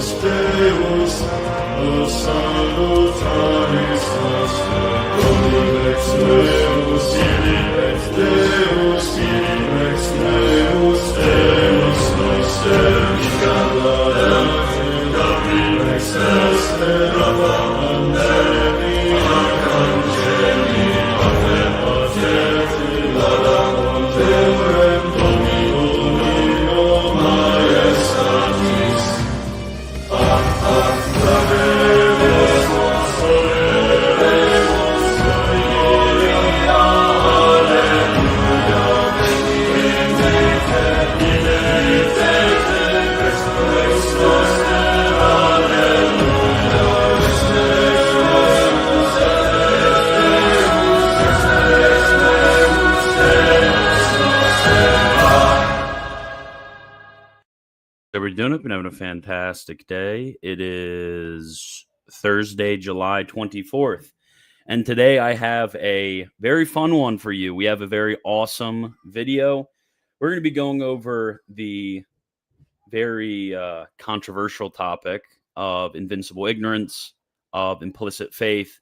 Deus, o salutaris nostra, Domini ex Deus, Deus Deus, Deus noster, Domini ex este, Angeli, Arcangeli, Pateti, Laudem Domino Maestatis, So we're doing it. Been having a fantastic day. It is Thursday, July 24th. And today I have a very fun one for you. We have a very awesome video. We're going to be going over the very controversial topic of invincible ignorance, of implicit faith,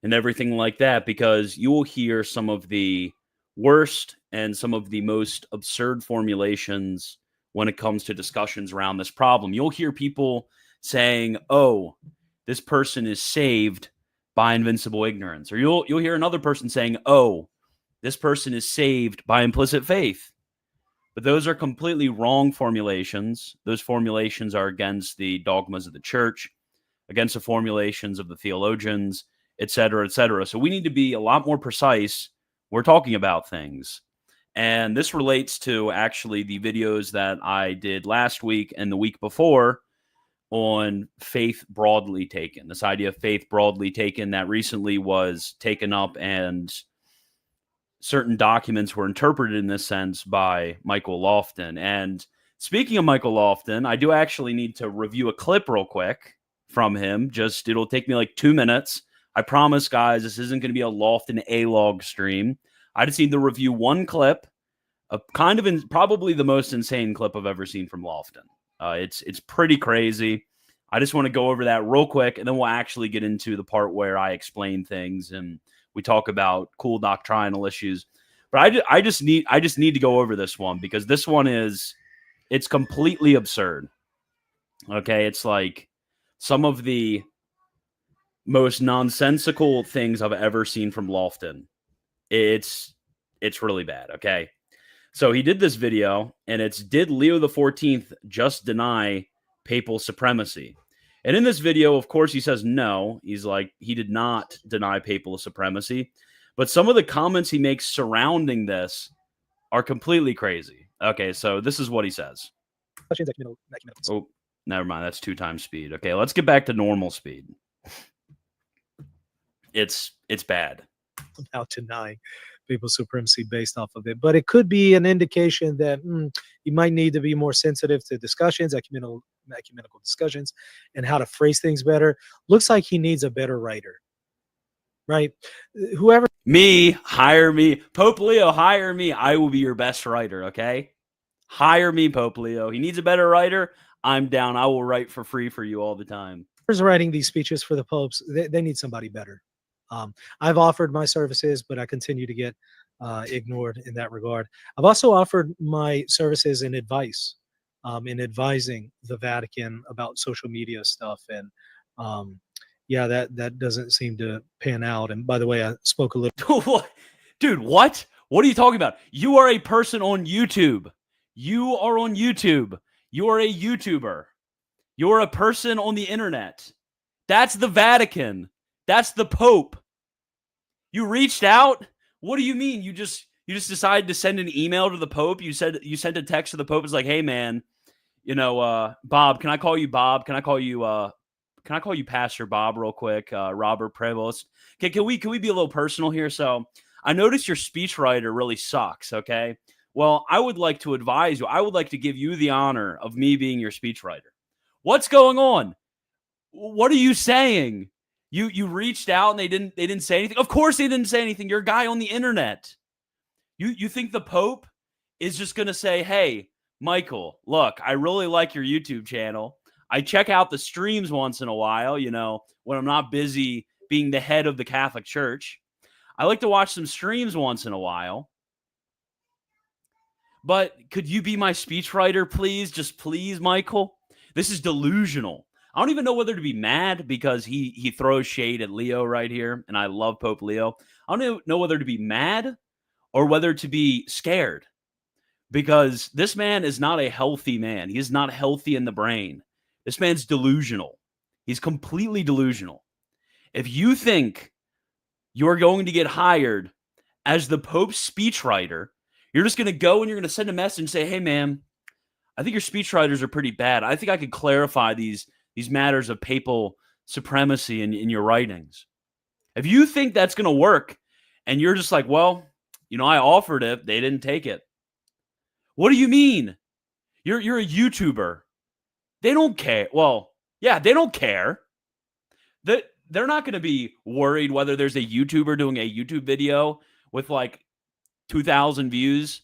and everything like that, because you will hear some of the worst and some of the most absurd formulations when it comes to discussions around this problem. You'll hear people saying, oh, this person is saved by invincible ignorance. Or you'll hear another person saying, oh, this person is saved by implicit faith. But those are completely wrong formulations. Those formulations are against the dogmas of the church, against the formulations of the theologians, et cetera, et cetera. So we need to be a lot more precise when we're talking about things. And this relates to actually the videos that I did last week and the week before on faith broadly taken. This idea of faith broadly taken that recently was taken up, and certain documents were interpreted in this sense by Michael Lofton. And speaking of Michael Lofton, I do actually need to review a clip real quick from him. It'll take me like 2 minutes. I promise, guys, this isn't going to be a Lofton A-log stream. I just need to review one clip, probably the most insane clip I've ever seen from Lofton. It's pretty crazy. I just want to go over that real quick, and then we'll actually get into the part where I explain things and we talk about cool doctrinal issues. But I just need to go over this one, because this one it's completely absurd. Okay, it's like some of the most nonsensical things I've ever seen from Lofton. It's really bad, okay? So he did this video, and it's, did Leo XIV just deny papal supremacy? And in this video, of course, he says no. He's like, he did not deny papal supremacy. But some of the comments he makes surrounding this are completely crazy. Okay, so this is what he says. Oh, never mind. That's 2 times speed. Okay, let's get back to normal speed. It's bad. About denying papal supremacy based off of it, but it could be an indication that you might need to be more sensitive to discussions, ecumenical discussions, and how to phrase things better. Looks like he needs a better writer, right? Whoever hire me, Pope Leo, hire me. I will be your best writer. Okay, hire me, Pope Leo. He needs a better writer. I'm down. I will write for free for you all the time. Whoever's writing these speeches for the popes, they need somebody better. I've offered my services, but I continue to get ignored in that regard. I've also offered my services in advice, in advising the Vatican about social media stuff. And yeah, that doesn't seem to pan out. And by the way, I spoke a little. Dude, what? What are you talking about? You are a person on YouTube. You are on YouTube. You are a YouTuber. You're a person on the internet. That's the Vatican. That's the Pope. You reached out? What do you mean? You just decided to send an email to the Pope? You sent a text to the Pope. It's like, hey man, Bob, can I call you Bob? Can I call you Pastor Bob real quick? Robert Prevost. Okay, can we be a little personal here? So I noticed your speechwriter really sucks, okay? Well, I would like to advise you. I would like to give you the honor of me being your speechwriter. What's going on? What are you saying? You reached out and they didn't say anything. Of course they didn't say anything. You're a guy on the internet. You think the Pope is just going to say, hey, Michael, look, I really like your YouTube channel. I check out the streams once in a while, when I'm not busy being the head of the Catholic Church. I like to watch some streams once in a while. But could you be my speechwriter, please? Just please, Michael. This is delusional. I don't even know whether to be mad because he throws shade at Leo right here, and I love Pope Leo. I don't know whether to be mad or whether to be scared, because this man is not a healthy man. He is not healthy in the brain. This man's delusional. He's completely delusional. If you think you're going to get hired as the Pope's speechwriter, you're just going to go and you're going to send a message and say, hey, man, I think your speechwriters are pretty bad. I think I could clarify these matters of papal supremacy in your writings. If you think that's going to work and you're just like, well, I offered it, they didn't take it. What do you mean? You're a YouTuber. They don't care. Well, yeah, they don't care. They're not going to be worried whether there's a YouTuber doing a YouTube video with like 2,000 views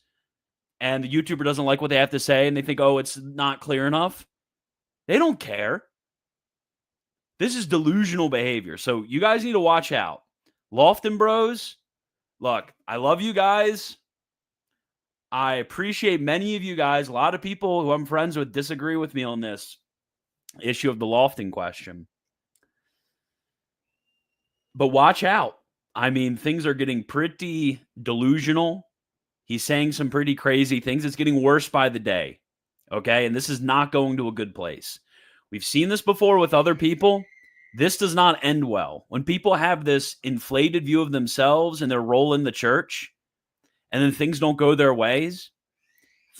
and the YouTuber doesn't like what they have to say and they think, oh, it's not clear enough. They don't care. This is delusional behavior. So you guys need to watch out. Lofton bros, look, I love you guys. I appreciate many of you guys. A lot of people who I'm friends with disagree with me on this issue of the Lofton question. But watch out. I mean, things are getting pretty delusional. He's saying some pretty crazy things. It's getting worse by the day. Okay? And this is not going to a good place. We've seen this before with other people. This does not end well. When people have this inflated view of themselves and their role in the church, and then things don't go their ways,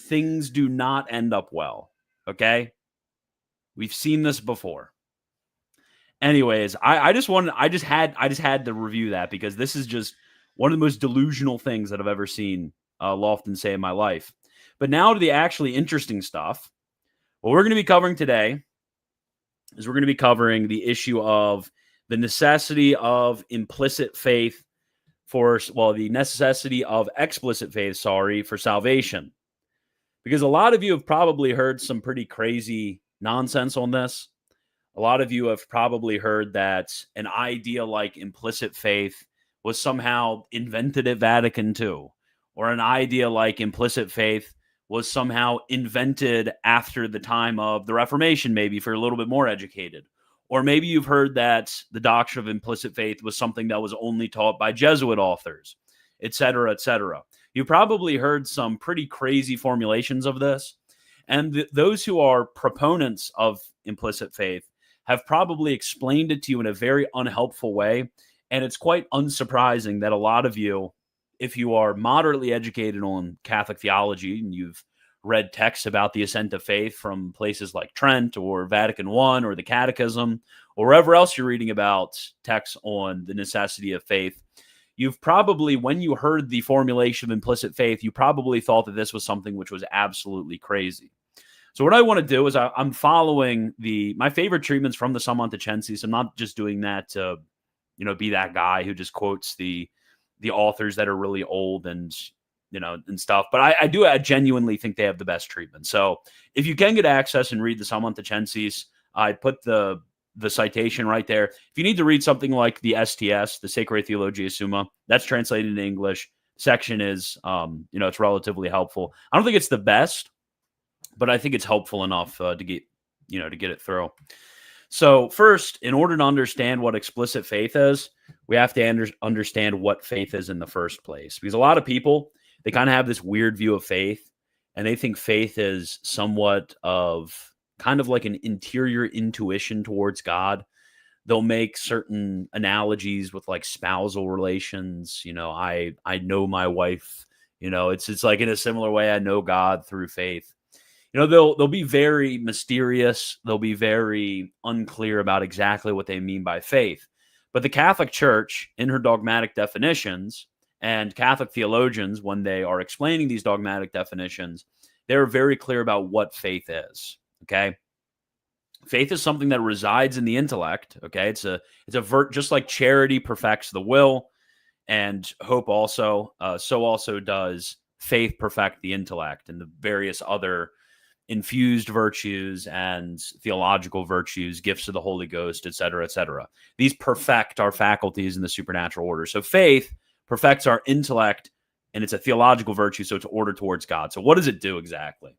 things do not end up well. Okay? We've seen this before. Anyways, I just had to review that because this is just one of the most delusional things that I've ever seen Lofton say in my life. But now to the actually interesting stuff. What we're going to be covering today is we're going to be covering the issue of the necessity of implicit faith the necessity of explicit faith, for salvation. Because a lot of you have probably heard some pretty crazy nonsense on this. A lot of you have probably heard that an idea like implicit faith was somehow invented at Vatican II, or an idea like implicit faith was somehow invented after the time of the Reformation, maybe if you're a little bit more educated. Or maybe you've heard that the doctrine of implicit faith was something that was only taught by Jesuit authors, etc., etc. You probably heard some pretty crazy formulations of this. And those who are proponents of implicit faith have probably explained it to you in a very unhelpful way. And it's quite unsurprising that a lot of you, if you are moderately educated on Catholic theology and you've read texts about the ascent of faith from places like Trent or Vatican I or the Catechism, or wherever else you're reading about texts on the necessity of faith, you've probably, when you heard the formulation of implicit faith, you probably thought that this was something which was absolutely crazy. So what I want to do is I'm following my favorite treatments from the Summa Monticensis. I'm not just doing that to, be that guy who just quotes the authors that are really old and stuff. But I genuinely think they have the best treatment. So if you can get access and read the Summa Monticensis, I put the citation right there. If you need to read something like the STS, the Sacra Theologia Summa, that's translated into English. Section is, it's relatively helpful. I don't think it's the best, but I think it's helpful enough to get it through. So first, in order to understand what explicit faith is, we have to understand what faith is in the first place. Because a lot of people, they kind of have this weird view of faith, and they think faith is somewhat of kind of like an interior intuition towards God. They'll make certain analogies with like spousal relations. I know my wife. It's like in a similar way I know God through faith. They'll be very mysterious. They'll be very unclear about exactly what they mean by faith. But the Catholic Church, in her dogmatic definitions, and Catholic theologians, when they are explaining these dogmatic definitions, they're very clear about what faith is. Okay, faith is something that resides in the intellect. Okay, it's a just like charity perfects the will, and hope also. So also does faith perfect the intellect, and the various other infused virtues and theological virtues, gifts of the Holy Ghost, etc., etc. These perfect our faculties in the supernatural order. So faith perfects our intellect, and it's a theological virtue, so it's ordered towards God. So what does it do exactly?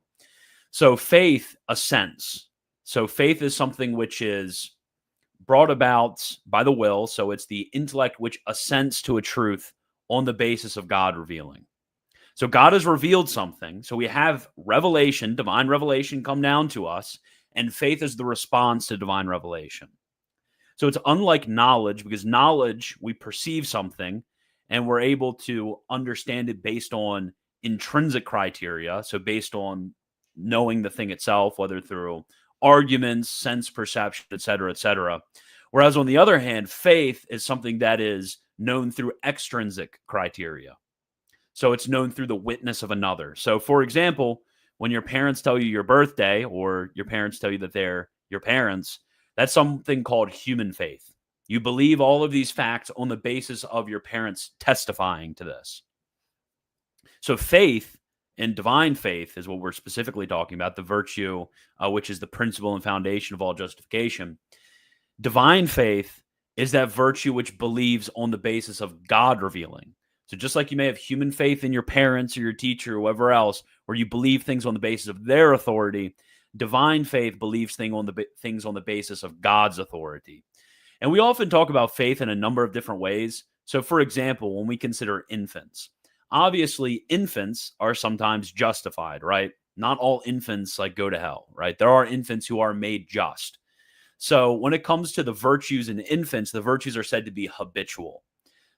So faith assents. So faith is something which is brought about by the will. So it's the intellect which assents to a truth on the basis of God revealing. So God has revealed something. So we have revelation, divine revelation come down to us, and faith is the response to divine revelation. So it's unlike knowledge, because knowledge, we perceive something and we're able to understand it based on intrinsic criteria. So based on knowing the thing itself, whether through arguments, sense perception, et cetera, et cetera. Whereas on the other hand, faith is something that is known through extrinsic criteria. So it's known through the witness of another. So for example, when your parents tell you your birthday, or your parents tell you that they're your parents, that's something called human faith. You believe all of these facts on the basis of your parents testifying to this. So faith and divine faith is what we're specifically talking about, the virtue, which is the principle and foundation of all justification. Divine faith is that virtue which believes on the basis of God revealing. So just like you may have human faith in your parents or your teacher or whoever else, where you believe things on the basis of their authority, divine faith believes things on the basis of God's authority. And we often talk about faith in a number of different ways. So for example, when we consider infants, obviously infants are sometimes justified, right? Not all infants go to hell, right? There are infants who are made just. So when it comes to the virtues in infants, the virtues are said to be habitual.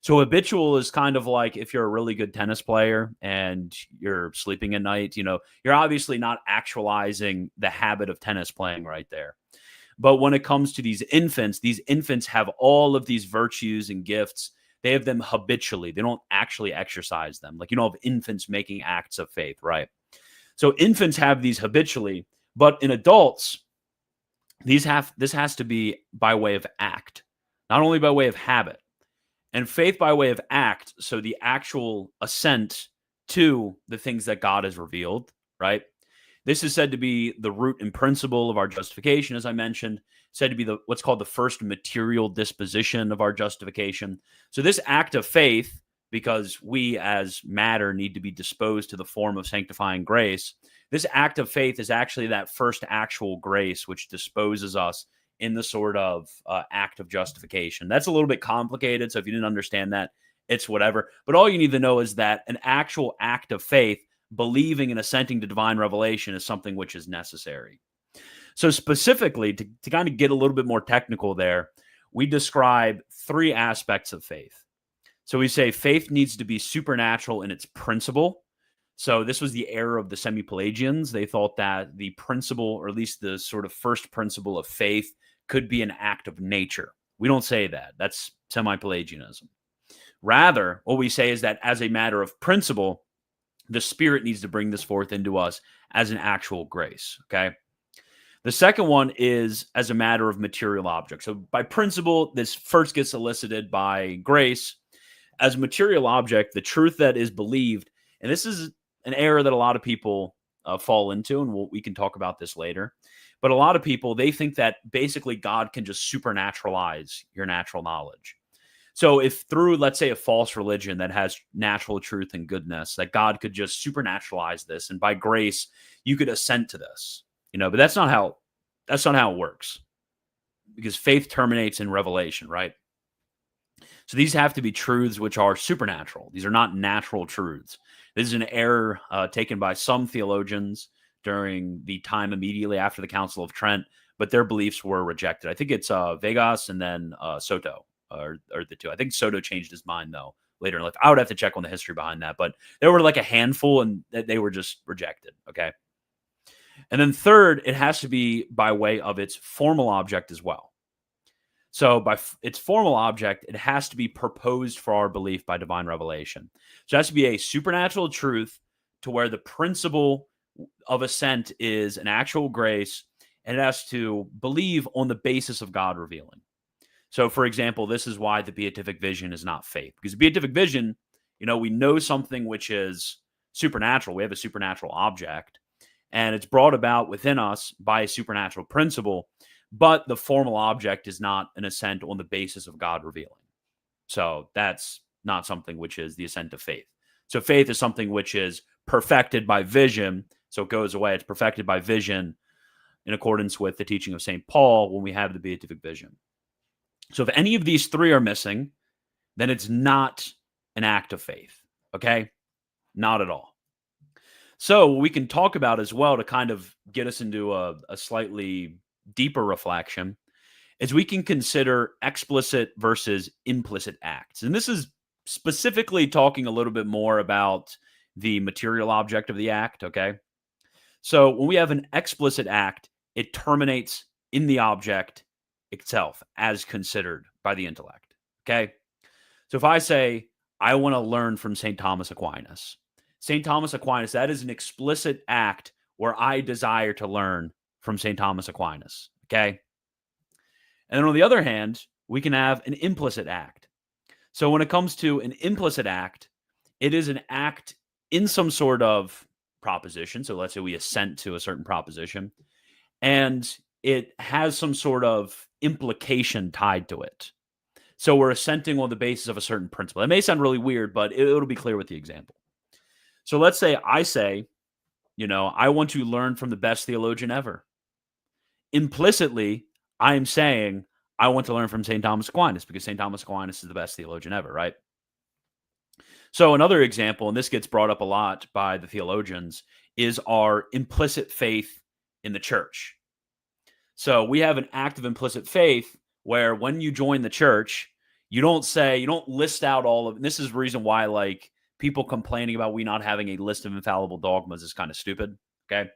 So habitual is kind of like if you're a really good tennis player and you're sleeping at night, you're obviously not actualizing the habit of tennis playing right there. But when it comes to these infants have all of these virtues and gifts. They have them habitually. They don't actually exercise them. Like you don't have infants making acts of faith, right? So infants have these habitually, but in adults, this has to be by way of act, not only by way of habit. And faith by way of act, so the actual assent to the things that God has revealed, right? This is said to be the root and principle of our justification, as I mentioned, said to be what's called the first material disposition of our justification. So this act of faith, because we as matter need to be disposed to the form of sanctifying grace, this act of faith is actually that first actual grace which disposes us in the sort of act of justification. That's a little bit complicated, so if you didn't understand that, it's whatever. But all you need to know is that an actual act of faith, believing and assenting to divine revelation, is something which is necessary. So specifically, to kind of get a little bit more technical there, we describe three aspects of faith. So we say faith needs to be supernatural in its principle. So this was the error of the semi-Pelagians. They thought that the principle, or at least the sort of first principle of faith, could be an act of nature. We don't say that. That's semi-Pelagianism. Rather, what we say is that as a matter of principle, the Spirit needs to bring this forth into us as an actual grace, okay? The second one is as a matter of material object. So by principle, this first gets elicited by grace. As a material object, the truth that is believed, and this is an error that a lot of people fall into, and we can talk about this later. But a lot of people, they think that basically God can just supernaturalize your natural knowledge. So if through, let's say, a false religion that has natural truth and goodness, that God could just supernaturalize this, and by grace, you could assent to this, but that's not how it works, because faith terminates in revelation, right? So these have to be truths which are supernatural. These are not natural truths. This is an error taken by some theologians during the time immediately after the Council of Trent, but their beliefs were rejected. I think it's Vegas and then Soto are the two. I think Soto changed his mind, though, later in life. I would have to check on the history behind that, but there were like a handful, and they were just rejected, okay? And then third, it has to be by way of its formal object as well. So by its formal object, it has to be proposed for our belief by divine revelation. So it has to be a supernatural truth to where the principle of assent is an actual grace, and it has to believe on the basis of God revealing. So, for example, this is why the beatific vision is not faith, because beatific vision, we know something which is supernatural. We have a supernatural object, and it's brought about within us by a supernatural principle, but the formal object is not an assent on the basis of God revealing. So that's not something which is the assent of faith. So faith is something which is perfected by vision. So it goes away. It's perfected by vision in accordance with the teaching of St. Paul when we have the beatific vision. So if any of these three are missing, then it's not an act of faith. Okay? Not at all. So we can talk about as well to kind of get us into a slightly deeper reflection is we can consider explicit versus implicit acts. And this is specifically talking a little bit more about the material object of the act, okay? So when we have an explicit act, it terminates in the object itself as considered by the intellect, okay? So if I say, I want to learn from St. Thomas Aquinas, that is an explicit act where I desire to learn from St. Thomas Aquinas, okay? And then on the other hand, we can have an implicit act. So when it comes to an implicit act, it is an act in some sort of proposition. So let's say we assent to a certain proposition, and it has some sort of implication tied to it. So we're assenting on the basis of a certain principle. It may sound really weird, but it'll be clear with the example. So let's say I say, I want to learn from the best theologian ever. Implicitly, I'm saying I want to learn from St. Thomas Aquinas because St. Thomas Aquinas is the best theologian ever, right? So another example, and this gets brought up a lot by the theologians, is our implicit faith in the church. So we have an act of implicit faith where when you join the church, you don't list out all of, and this is the reason why like people complaining about we not having a list of infallible dogmas is kind of stupid, okay?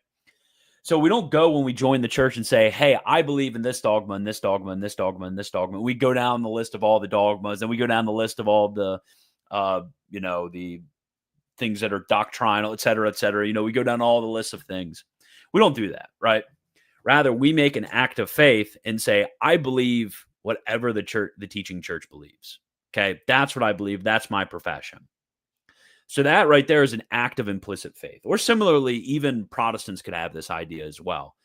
So we don't go when we join the church and say, hey, I believe in this dogma and this dogma and this dogma and this dogma. We go down the list of all the dogmas, and we go down the list of all the, the things that are doctrinal, et cetera, et cetera. We go down all the lists of things. We don't do that, right? Rather, we make an act of faith and say, I believe whatever the teaching church believes. Okay, that's what I believe. That's my profession. So that right there is an act of implicit faith. Or similarly, even Protestants could have this idea as well.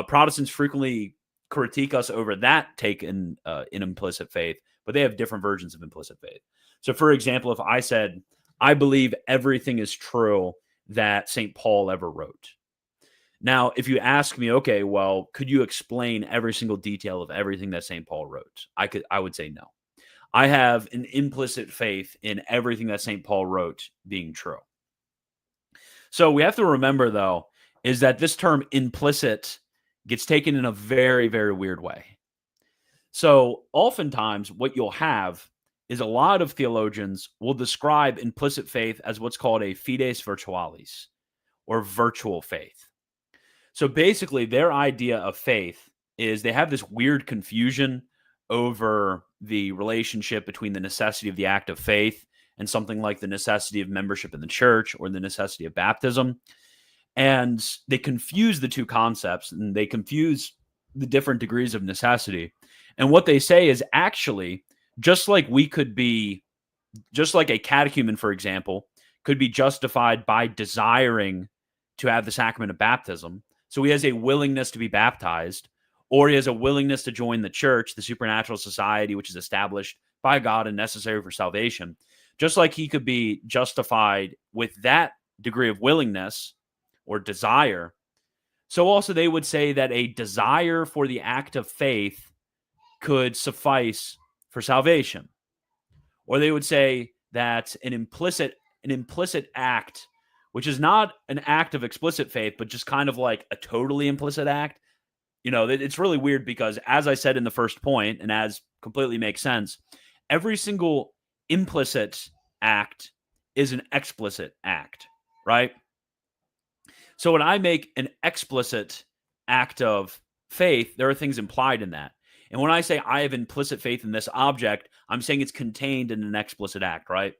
Protestants frequently critique us over that take in implicit faith, but they have different versions of implicit faith. So for example, if I said, I believe everything is true that St. Paul ever wrote. Now, if you ask me, okay, well, could you explain every single detail of everything that St. Paul wrote? I would say no. I have an implicit faith in everything that St. Paul wrote being true. So we have to remember, though, is that this term implicit gets taken in a very, very weird way. So oftentimes what you'll have is a lot of theologians will describe implicit faith as what's called a fides virtualis, or virtual faith. So basically their idea of faith is they have this weird confusion over the relationship between the necessity of the act of faith and something like the necessity of membership in the church or the necessity of baptism. And they confuse the two concepts, and they confuse the different degrees of necessity. And what they say is actually, just like a catechumen, for example, could be justified by desiring to have the sacrament of baptism. So he has a willingness to be baptized, or he has a willingness to join the church, the supernatural society, which is established by God and necessary for salvation. Just like he could be justified with that degree of willingness or desire, so also they would say that a desire for the act of faith could suffice for salvation. Or they would say that an implicit act, which is not an act of explicit faith, but just kind of like a totally implicit act. It's really weird because, as I said in the first point, and as completely makes sense, every single implicit act is an explicit act, right? So when I make an explicit act of faith, there are things implied in that. And when I say I have implicit faith in this object, I'm saying it's contained in an explicit act, right?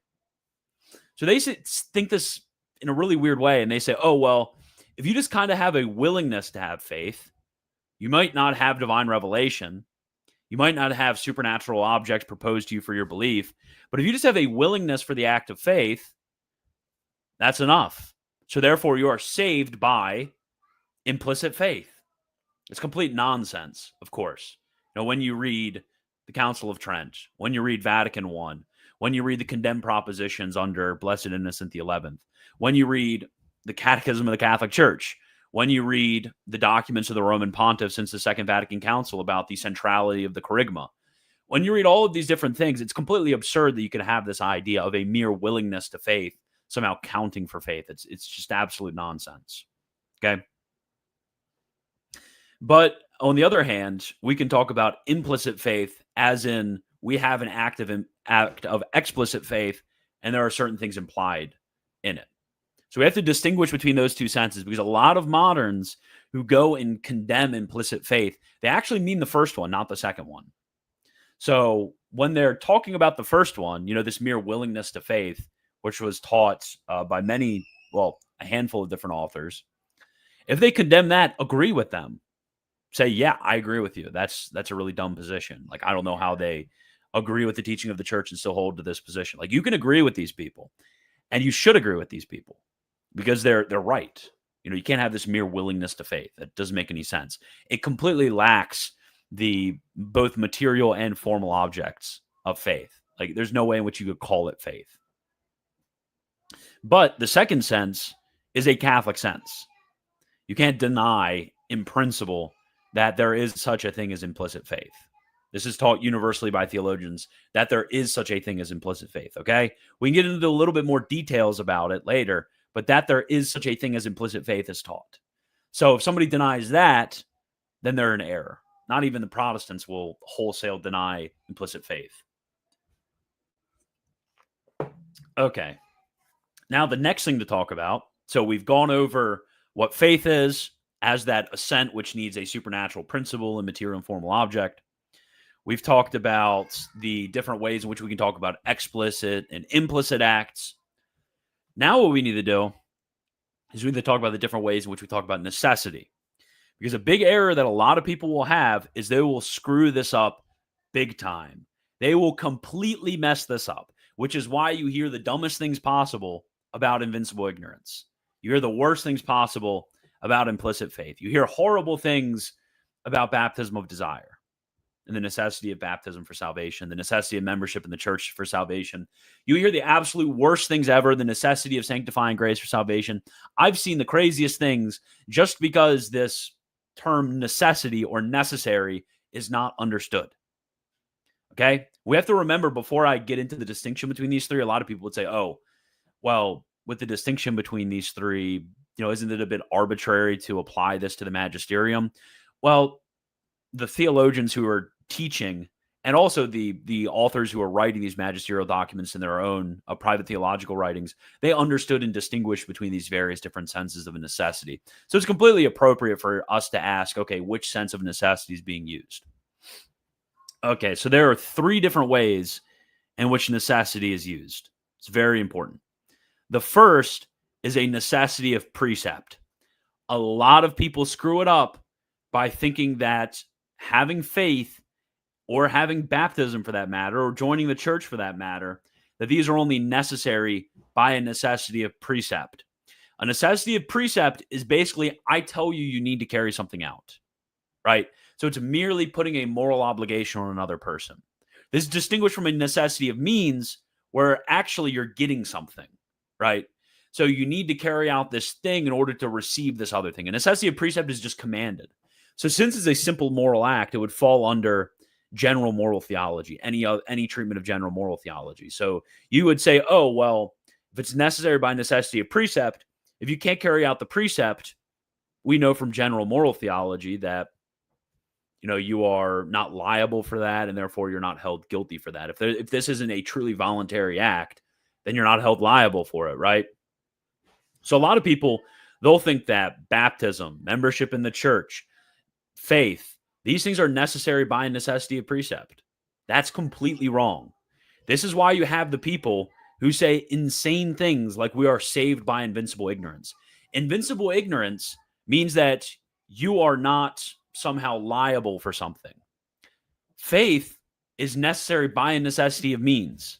So they think this in a really weird way, and they say, oh, well, if you just kind of have a willingness to have faith, you might not have divine revelation. You might not have supernatural objects proposed to you for your belief. But if you just have a willingness for the act of faith, that's enough. So therefore, you are saved by implicit faith. It's complete nonsense, of course. When you read the Council of Trent, when you read Vatican I, when you read the condemned propositions under Blessed Innocent XI, when you read the Catechism of the Catholic Church, when you read the documents of the Roman Pontiff since the Second Vatican Council about the centrality of the Kerygma, when you read all of these different things, it's completely absurd that you can have this idea of a mere willingness to faith somehow counting for faith. It's just absolute nonsense. Okay? But on the other hand, we can talk about implicit faith as in we have an act of explicit faith, and there are certain things implied in it. So we have to distinguish between those two senses, because a lot of moderns who go and condemn implicit faith, they actually mean the first one, not the second one. So when they're talking about the first one, this mere willingness to faith, which was taught by a handful of different authors, if they condemn that, agree with them. Say, yeah, I agree with you. That's a really dumb position. Like, I don't know how they agree with the teaching of the church and still hold to this position. Like, you can agree with these people, and you should agree with these people because they're right. You can't have this mere willingness to faith. That doesn't make any sense. It completely lacks the both material and formal objects of faith. Like, there's no way in which you could call it faith. But the second sense is a Catholic sense. You can't deny in principle that there is such a thing as implicit faith. This is taught universally by theologians, that there is such a thing as implicit faith, okay? We can get into a little bit more details about it later, but that there is such a thing as implicit faith is taught. So if somebody denies that, then they're in error. Not even the Protestants will wholesale deny implicit faith. Okay. Now the next thing to talk about, so we've gone over what faith is, as that assent which needs a supernatural principle and material and formal object. We've talked about the different ways in which we can talk about explicit and implicit acts. Now what we need to do is we need to talk about the different ways in which we talk about necessity. Because a big error that a lot of people will have is they will screw this up big time. They will completely mess this up, which is why you hear the dumbest things possible about invincible ignorance. You hear the worst things possible about implicit faith. You hear horrible things about baptism of desire and the necessity of baptism for salvation, the necessity of membership in the church for salvation. You hear the absolute worst things ever, the necessity of sanctifying grace for salvation. I've seen the craziest things just because this term necessity or necessary is not understood. Okay? We have to remember, before I get into the distinction between these three, a lot of people would say, oh, well, with the distinction between these three, isn't it a bit arbitrary to apply this to the magisterium? Well, the theologians who are teaching, and also the authors who are writing these magisterial documents in their own private theological writings, they understood and distinguished between these various different senses of a necessity. So it's completely appropriate for us to ask, okay, which sense of necessity is being used? Okay, so there are three different ways in which necessity is used. It's very important. The first is a necessity of precept. A lot of people screw it up by thinking that having faith, or having baptism for that matter, or joining the church for that matter, that these are only necessary by a necessity of precept. A necessity of precept is basically, I tell you, you need to carry something out, right? So it's merely putting a moral obligation on another person. This is distinguished from a necessity of means, where actually you're getting something, right? So you need to carry out this thing in order to receive this other thing. A necessity of precept is just commanded. So since it's a simple moral act, it would fall under general moral theology, any treatment of general moral theology. So you would say, oh, well, if it's necessary by necessity of precept, if you can't carry out the precept, we know from general moral theology that, you are not liable for that, and therefore you're not held guilty for that. If this isn't a truly voluntary act, then you're not held liable for it, right? So a lot of people, they'll think that baptism, membership in the church, faith, these things are necessary by necessity of precept. That's completely wrong. This is why you have the people who say insane things like we are saved by invincible ignorance. Invincible ignorance means that you are not somehow liable for something. Faith is necessary by a necessity of means,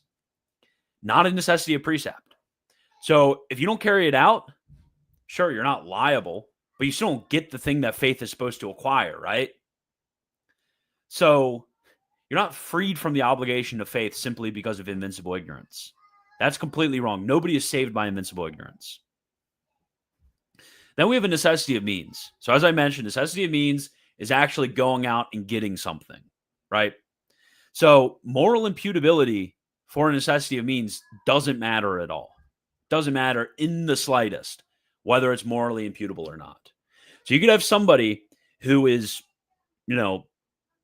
not a necessity of precept. So if you don't carry it out, sure, you're not liable, but you still don't get the thing that faith is supposed to acquire, right? So you're not freed from the obligation of faith simply because of invincible ignorance. That's completely wrong. Nobody is saved by invincible ignorance. Then we have a necessity of means. So as I mentioned, necessity of means is actually going out and getting something, right? So moral imputability for a necessity of means doesn't matter at all. Doesn't matter in the slightest whether it's morally imputable or not. So you could have somebody who is,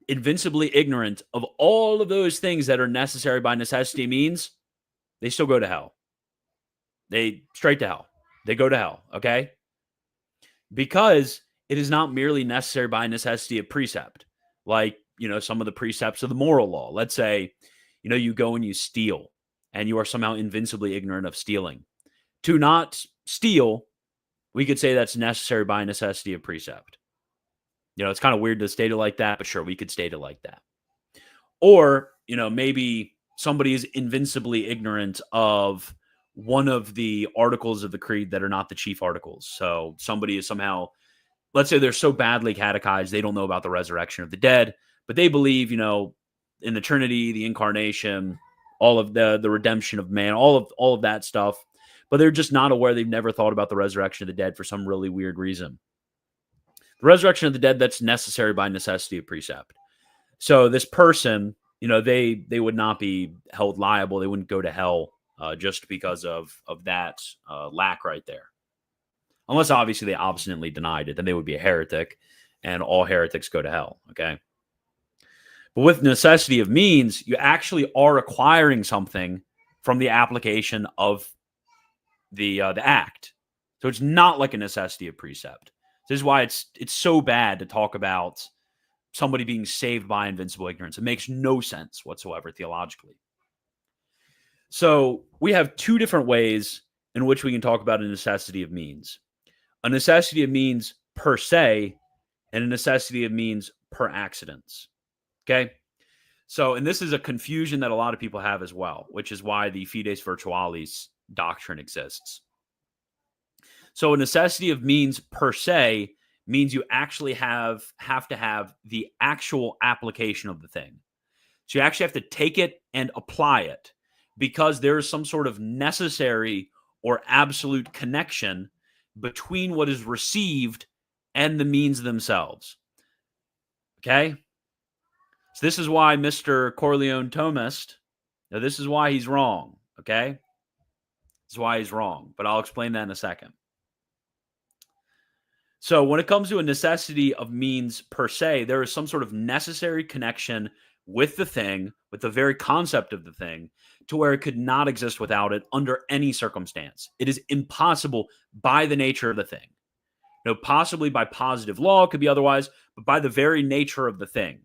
invincibly ignorant of all of those things that are necessary by necessity means, they still go to hell. They straight to hell. They go to hell, okay? Because it is not merely necessary by necessity of precept, like, some of the precepts of the moral law. Let's say, you go and you steal, and you are somehow invincibly ignorant of stealing. To not steal, we could say that's necessary by necessity of precept. It's kind of weird to state it like that, but sure, we could state it like that. Or, maybe somebody is invincibly ignorant of one of the articles of the creed that are not the chief articles. So somebody is somehow, let's say they're so badly catechized, they don't know about the resurrection of the dead, but they believe, in the Trinity, the Incarnation, all of the redemption of man, all of that stuff. But they're just not aware. They've never thought about the resurrection of the dead for some really weird reason. The resurrection of the dead, that's necessary by necessity of precept. So this person, they would not be held liable. They wouldn't go to hell just because of that lack right there. Unless obviously they obstinately denied it, then they would be a heretic, and all heretics go to hell, okay? But with necessity of means, you actually are acquiring something from the application of the act. So it's not like a necessity of precept. This is why it's so bad to talk about somebody being saved by invincible ignorance. It makes no sense whatsoever theologically. So we have two different ways in which we can talk about a necessity of means. A necessity of means per se, and a necessity of means per accidents. Okay? So, and this is a confusion that a lot of people have as well, which is why the Fides Virtualis doctrine exists. So a necessity of means per se means you actually have to have the actual application of the thing. So you actually have to take it and apply it because there is some sort of necessary or absolute connection between what is received and the means themselves. Okay? So this is why Mr. Corleone Thomist, now this is why he's wrong. Okay? This is why he's wrong, but I'll explain that in a second. So when it comes to a necessity of means per se, there is some sort of necessary connection with the thing, with the very concept of the thing, to where it could not exist without it under any circumstance. It is impossible by the nature of the thing. Possibly by positive law, it could be otherwise, but by the very nature of the thing.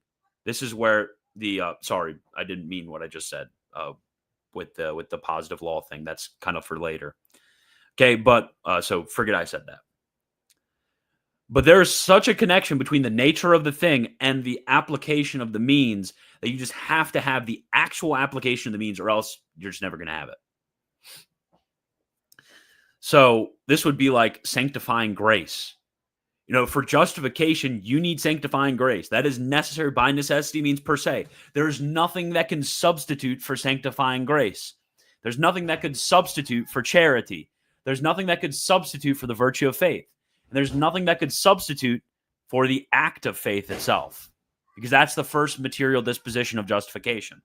This is where the, sorry, I didn't mean what I just said with the positive law thing. That's kind of for later. Okay, but so forget I said that. But there is such a connection between the nature of the thing and the application of the means that you just have to have the actual application of the means, or else you're just never going to have it. So this would be like sanctifying grace. For justification, you need sanctifying grace. That is necessary by necessity means per se. There is nothing that can substitute for sanctifying grace. There's nothing that could substitute for charity. There's nothing that could substitute for the virtue of faith. And there's nothing that could substitute for the act of faith itself, because that's the first material disposition of justification.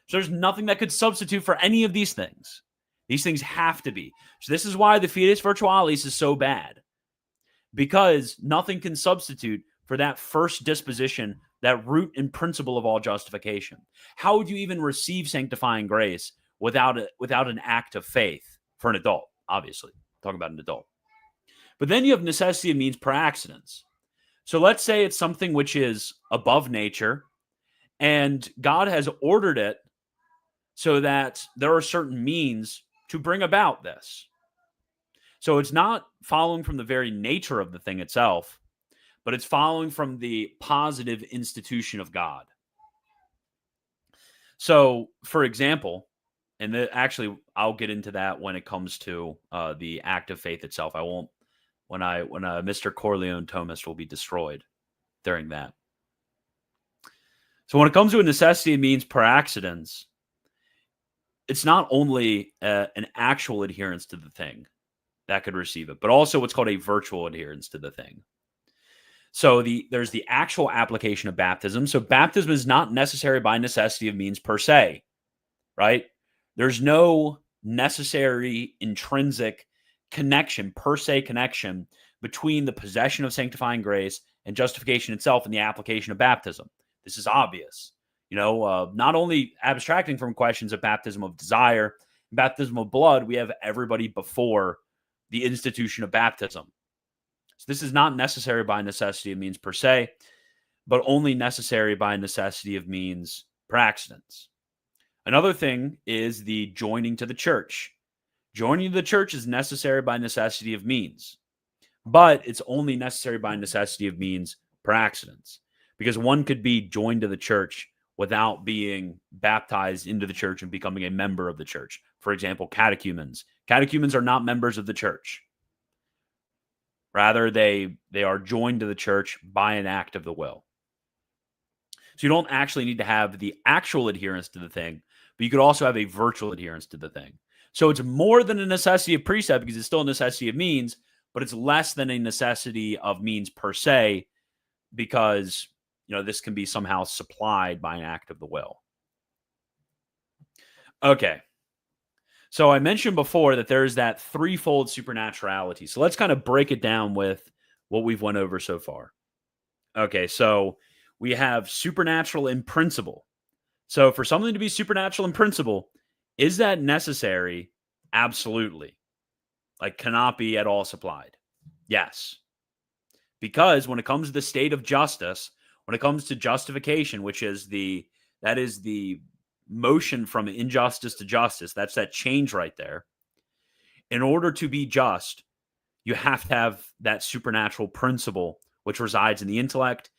So there's nothing that could substitute for any of these things. These things have to be. So this is why the Fides Virtualis is so bad, because nothing can substitute for that first disposition, that root and principle of all justification. How would you even receive sanctifying grace without an act of faith for an adult? Obviously, talking about an adult. But then you have necessity of means per accidents. So let's say it's something which is above nature, and God has ordered it so that there are certain means to bring about this. So it's not following from the very nature of the thing itself, but it's following from the positive institution of God. So, for example, and actually I'll get into that when it comes to the act of faith itself. I won't when Mr. Corleone Thomist will be destroyed during that. So when it comes to a necessity of means per accidens, it's not only an actual adherence to the thing that could receive it, but also what's called a virtual adherence to the thing. So there's the actual application of baptism. So baptism is not necessary by necessity of means per se, right? There's no necessary intrinsic connection, per se connection, between the possession of sanctifying grace and justification itself and the application of baptism. This is obvious. Not only abstracting from questions of baptism of desire, baptism of blood, we have everybody before the institution of baptism. So this is not necessary by necessity of means per se, but only necessary by necessity of means per accidens. Another thing is the joining to the church. Joining to the church is necessary by necessity of means, but it's only necessary by necessity of means per accidens, because one could be joined to the church without being baptized into the church and becoming a member of the church. For example, catechumens. Catechumens are not members of the church. Rather, they are joined to the church by an act of the will. So you don't actually need to have the actual adherence to the thing, but you could also have a virtual adherence to the thing. So it's more than a necessity of precept because it's still a necessity of means, but it's less than a necessity of means per se because, this can be somehow supplied by an act of the will. Okay. So I mentioned before that there's that threefold supernaturality. So let's kind of break it down with what we've went over so far. Okay, so we have supernatural in principle. So for something to be supernatural in principle, is that necessary? Absolutely. Cannot be at all supplied. Yes. Because when it comes to the state of justice, when it comes to justification, which is the motion from injustice to justice, that's that change right there. In order to be just, you have to have that supernatural principle which resides in the intellect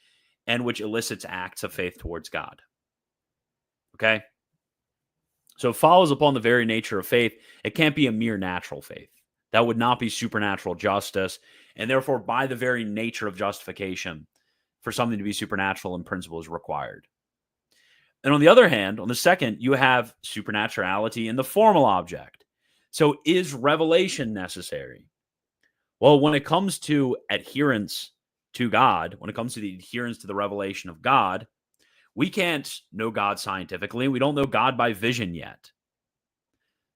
and which elicits acts of faith towards God. Okay? So it follows upon the very nature of faith. It can't be a mere natural faith. That would not be supernatural justice. And therefore, by the very nature of justification, for something to be supernatural in principle is required. And on the other hand, on the second, you have supernaturality in the formal object. So is revelation necessary? Well, when it comes to adherence to God, when it comes to the adherence to the revelation of God, we can't know God scientifically. We don't know God by vision yet.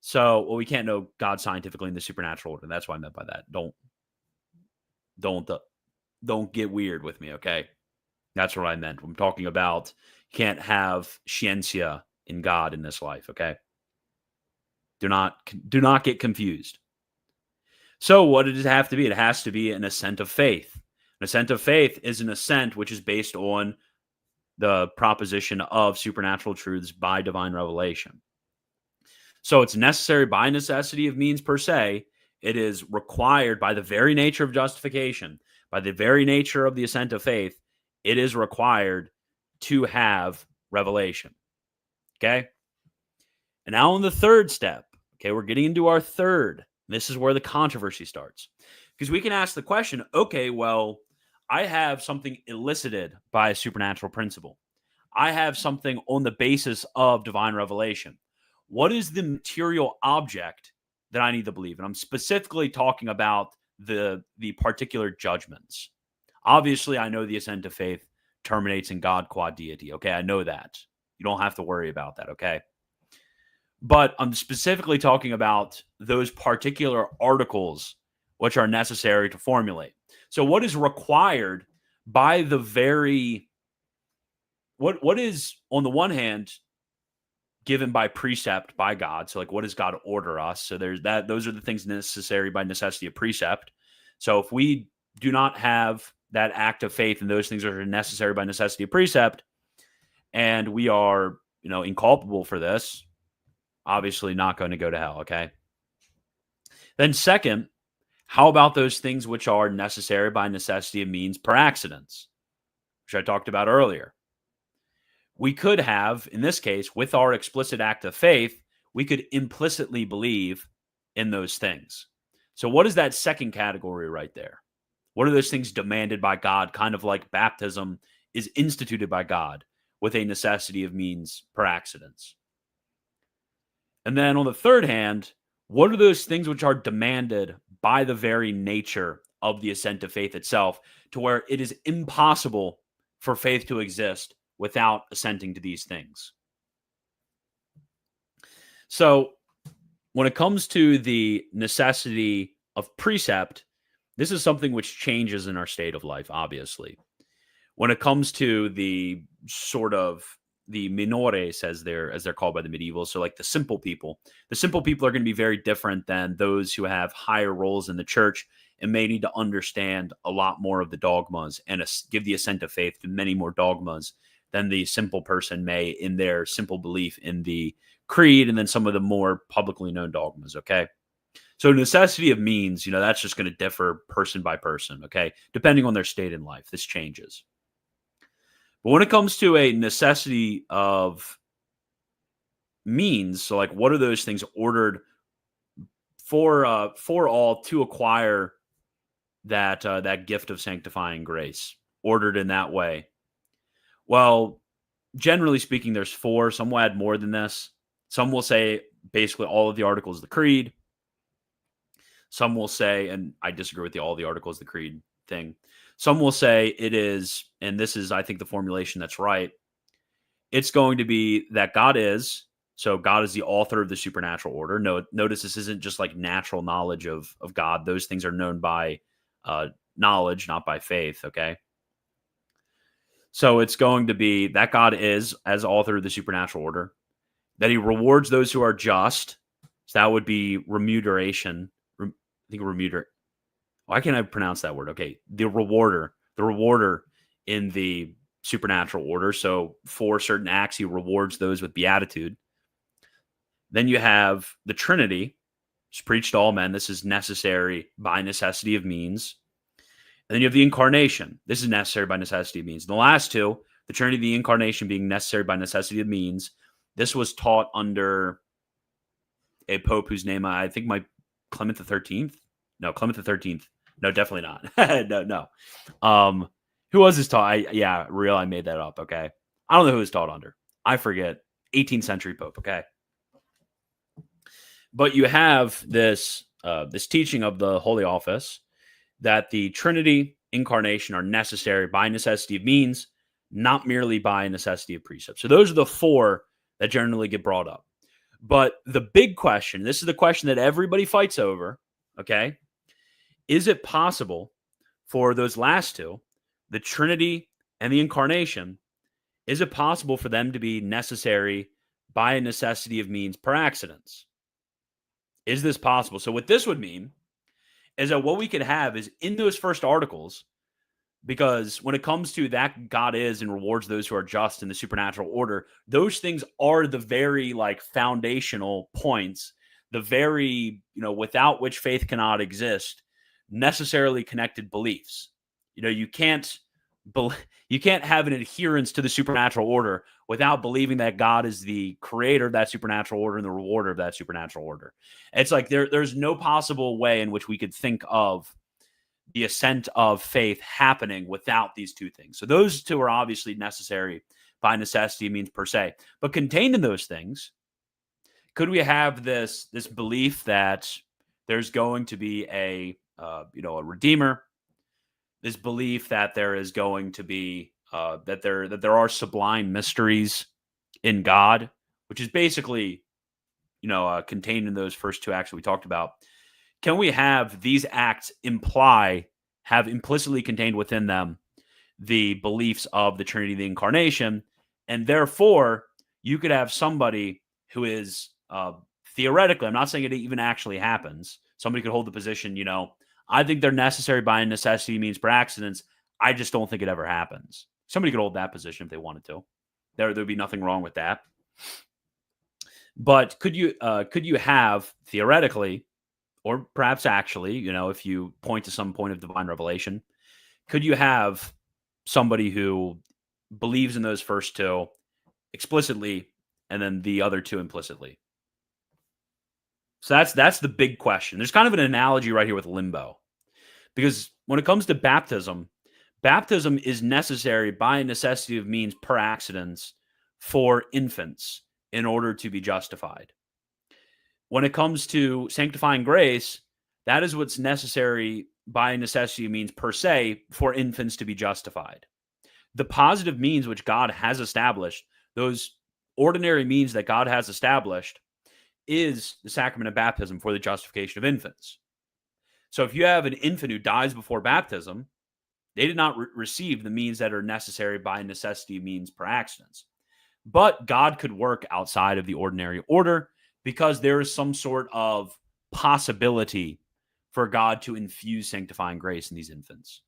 So, we can't know God scientifically in the supernatural order. That's what I meant by that. Don't get weird with me, okay? That's what I meant. I'm talking about you can't have scientia in God in this life, okay? Do not get confused. So what does it have to be? It has to be an assent of faith. An assent of faith is an assent which is based on the proposition of supernatural truths by divine revelation. So it's necessary by necessity of means per se. It is required by the very nature of justification, by the very nature of the assent of faith. It is required to have revelation. Okay? And now on the third step, okay, we're getting into our third. This is where the controversy starts. Because we can ask the question, okay, well, I have something elicited by a supernatural principle. I have something on the basis of divine revelation. What is the material object that I need to believe? And I'm specifically talking about the particular judgments. Obviously, I know the assent of faith terminates in God qua deity. Okay, I know that. You don't have to worry about that, okay? But I'm specifically talking about those particular articles which are necessary to formulate. So what is required by the very, what is, on the one hand, given by precept by God? So what does God order us? So there's that. Those are the things necessary by necessity of precept. So if we do not have that act of faith and those things are necessary by necessity of precept, and we are, inculpable for this, obviously not going to go to hell, okay? Then second, how about those things which are necessary by necessity of means per accidens, which I talked about earlier? We could have, in this case, with our explicit act of faith, we could implicitly believe in those things. So what is that second category right there? What are those things demanded by God, kind of like baptism is instituted by God with a necessity of means per accidence? And then on the third hand, what are those things which are demanded by the very nature of the assent of faith itself, to where it is impossible for faith to exist without assenting to these things? So when it comes to the necessity of precept, this is something which changes in our state of life, obviously. When it comes to the sort of the minores, as they're called by the medievals, so like the simple people are going to be very different than those who have higher roles in the church and may need to understand a lot more of the dogmas and give the assent of faith to many more dogmas than the simple person may in their simple belief in the creed and then some of the more publicly known dogmas. Okay. So necessity of means, that's just going to differ person by person. Okay. Depending on their state in life, this changes. But when it comes to a necessity of means, so like what are those things ordered for all to acquire that gift of sanctifying grace, ordered in that way? Well, generally speaking, there's four. Some will add more than this. Some will say basically all of the articles of the creed. Some will say, and I disagree with all the articles of the creed thing. Some will say it is, and this is, I think, the formulation that's right. It's going to be that God is, so God is the author of the supernatural order. Notice this isn't just like natural knowledge of God. Those things are known by knowledge, not by faith, okay? So it's going to be that God is, as author of the supernatural order, that he rewards those who are just. So that would be remuneration. I think remuner. Why can't I pronounce that word? Okay. The rewarder in the supernatural order. So for certain acts, he rewards those with beatitude. Then you have the Trinity, which is preached to all men. This is necessary by necessity of means. And then you have the Incarnation. This is necessary by necessity of means. And the last two, the Trinity, the Incarnation being necessary by necessity of means. This was taught under a pope whose name I think might Clement the 13th. No, Clement the 13th. No, definitely not. No. Who was this taught? I made that up. Okay. I don't know who was taught under. I forget. 18th century pope. Okay. But you have this teaching of the Holy Office that the Trinity, Incarnation are necessary by necessity of means, not merely by necessity of precept. So those are the four that generally get brought up. But the big question, this is the question that everybody fights over, okay? Is it possible for those last two, the Trinity and the Incarnation, is it possible for them to be necessary by a necessity of means per accidence? Is this possible? So what this would mean is that what we could have is in those first articles, because when it comes to that God is and rewards those who are just in the supernatural order, those things are the very foundational points, the very, without which faith cannot exist, necessarily connected beliefs. You can't have an adherence to the supernatural order without believing that God is the creator of that supernatural order and the rewarder of that supernatural order. It's like there's no possible way in which we could think of the assent of faith happening without these two things. So those two are obviously necessary by necessity means per se. But contained in those things, could we have this belief that there's going to be a redeemer? This belief that there is going to be that there are sublime mysteries in God, which is basically contained in those first two acts that we talked about. Can we have these acts have implicitly contained within them the beliefs of the Trinity, the Incarnation, and therefore you could have somebody who is theoretically, I'm not saying it even actually happens. Somebody could hold the position, I think they're necessary by necessity means per accidents. I just don't think it ever happens. Somebody could hold that position if they wanted to. There'd be nothing wrong with that. But could you have theoretically, or perhaps actually, if you point to some point of divine revelation, could you have somebody who believes in those first two explicitly and then the other two implicitly? So that's the big question. There's kind of an analogy right here with limbo, because when it comes to baptism, baptism is necessary by necessity of means per accidens for infants in order to be justified. When it comes to sanctifying grace, that is what's necessary by necessity of means per se for infants to be justified. The positive means which God has established, those ordinary means that God has established, is the sacrament of baptism for the justification of infants. So if you have an infant who dies before baptism, they did not receive the means that are necessary by necessity means per accidens. But God could work outside of the ordinary order because there is some sort of possibility for God to infuse sanctifying grace in these infants.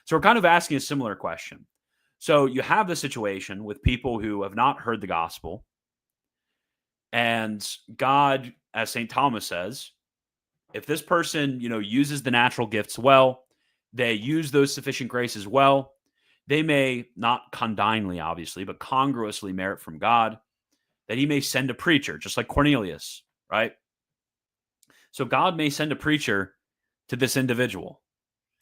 So we're kind of asking a similar question. So you have the situation with people who have not heard the gospel, and God, as St. Thomas says, if this person, uses the natural gifts well, they use those sufficient graces well, they may not condignly, obviously, but congruously merit from God that he may send a preacher, just like Cornelius, right? So God may send a preacher to this individual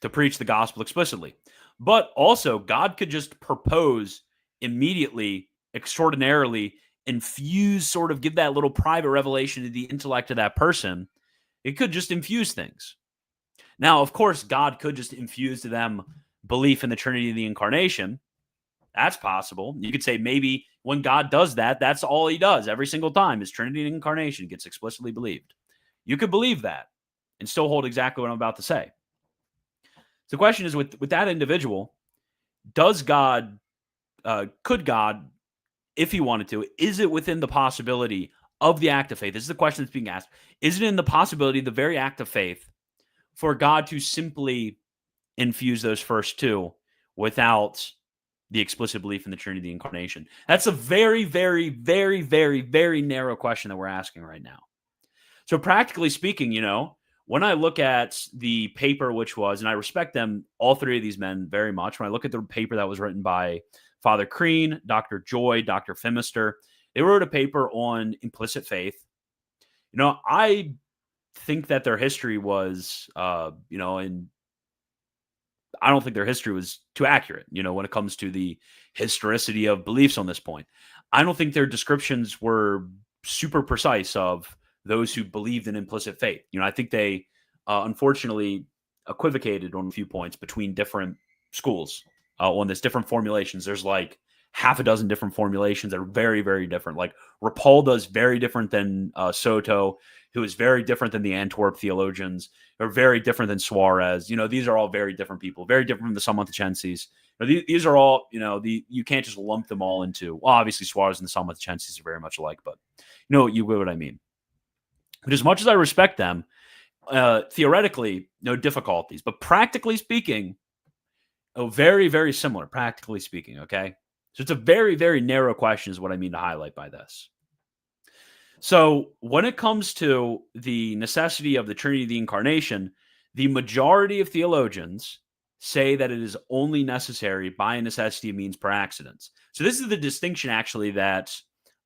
to preach the gospel explicitly. But also, God could just propose immediately, extraordinarily, infuse, sort of give that little private revelation to the intellect of that person. It could just infuse things. Now, of course, God could just infuse to them belief in the Trinity of the Incarnation. That's possible. You could say maybe when God does that, that's all he does every single time is Trinity and Incarnation gets explicitly believed. You could believe that and still hold exactly what I'm about to say. So the question is, with that individual, does God, could God, if he wanted to, is it within the possibility of the act of faith? This is the question that's being asked. Is it in the possibility, the very act of faith, for God to simply infuse those first two without the explicit belief in the Trinity of the Incarnation? That's a very, very, very, very, very narrow question that we're asking right now. So practically speaking, when I look at the paper, which was, and I respect them, all three of these men very much. When I look at the paper that was written by Father Crean, Dr. Joy, Dr. Phimister, they wrote a paper on implicit faith. I think that their history was, and I don't think their history was too accurate, when it comes to the historicity of beliefs on this point. I don't think their descriptions were super precise of those who believed in implicit faith. I think they unfortunately equivocated on a few points between different schools on this, different formulations. There's like half a dozen different formulations that are very, very different. Like Rapalda is very different than Soto, who is very different than the Antwerp theologians, or very different than Suarez. These are all very different people, very different from the Samothacenses. These are all, you can't just lump them all into, well, obviously Suarez and the Samothacenses are very much alike, but you get what I mean. But as much as I respect them, theoretically, no difficulties. But practically speaking, very, very similar, practically speaking, okay? So it's a very, very narrow question is what I mean to highlight by this. So when it comes to the necessity of the Trinity of the Incarnation, the majority of theologians say that it is only necessary by a necessity of means per accidens. So this is the distinction, actually, that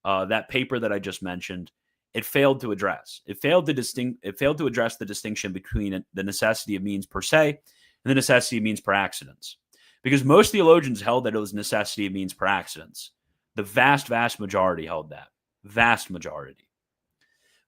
that paper that I just mentioned, it failed to address. It failed to address the distinction between the necessity of means per se and the necessity of means per accidens. Because most theologians held that it was necessity of means per accidens. The vast, vast majority held that. Vast majority.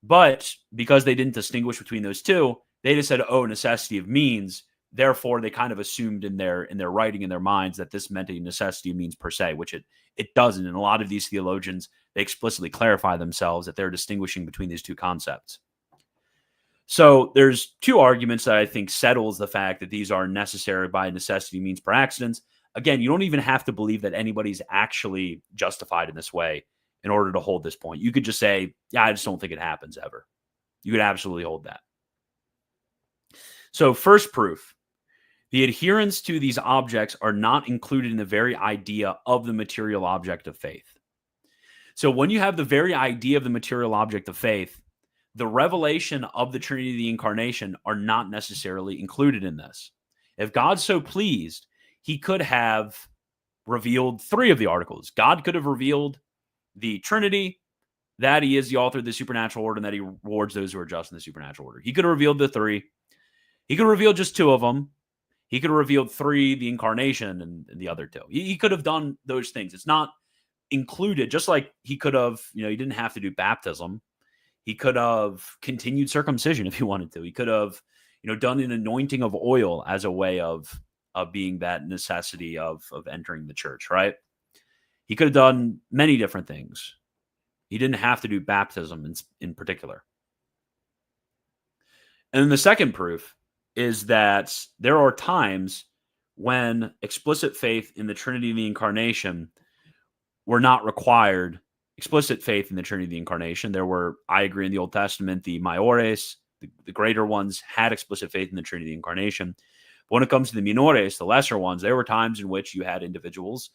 But because they didn't distinguish between those two, they just said, necessity of means. Therefore, they kind of assumed in their writing, in their minds, that this meant a necessity of means per se, which it doesn't. And a lot of these theologians, they explicitly clarify themselves that they're distinguishing between these two concepts. So there's two arguments that I think settles the fact that these are necessary by necessity means per accidens. Again, you don't even have to believe that anybody's actually justified in this way in order to hold this point. You could just say, yeah, I just don't think it happens ever. You could absolutely hold that. So first proof, the adherents to these objects are not included in the very idea of the material object of faith. So when you have the very idea of the material object of faith, the revelation of the Trinity of the Incarnation are not necessarily included in this. If God so pleased, he could have revealed three of the articles. God could have revealed the Trinity, that he is the author of the supernatural order, and that he rewards those who are just in the supernatural order. He could have revealed the three. He could reveal just two of them. He could have revealed 3, the Incarnation, and the other 2. He could have done those things. It's not included, just like he could have, he didn't have to do baptism. He could have continued circumcision if he wanted to. He could have, done an anointing of oil as a way of being that necessity of entering the church, right? He could have done many different things. He didn't have to do baptism in particular. And then the second proof is that there are times when explicit faith in the Trinity and the Incarnation were not required. Explicit faith in the Trinity and the Incarnation. There were, I agree, in the Old Testament, the maiores, the greater ones, had explicit faith in the Trinity and the Incarnation. But when it comes to the minores, the lesser ones, there were times in which you had individuals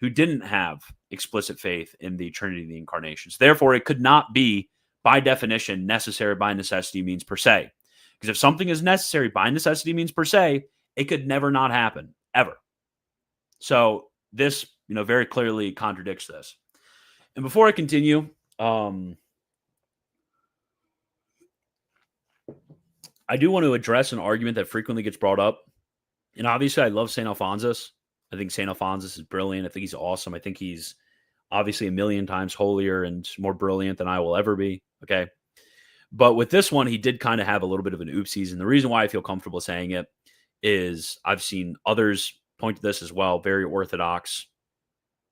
who didn't have explicit faith in the Trinity and the Incarnation. So therefore, it could not be, by definition, necessary by necessity means per se. Because if something is necessary by necessity means per se, it could never not happen, ever. So this, very clearly contradicts this. And before I continue, I do want to address an argument that frequently gets brought up. And obviously, I love St. Alphonsus. I think St. Alphonsus is brilliant. I think he's awesome. I think he's obviously a million times holier and more brilliant than I will ever be. Okay. But with this one, he did kind of have a little bit of an oopsies. And the reason why I feel comfortable saying it is I've seen others point to this as well. Very orthodox,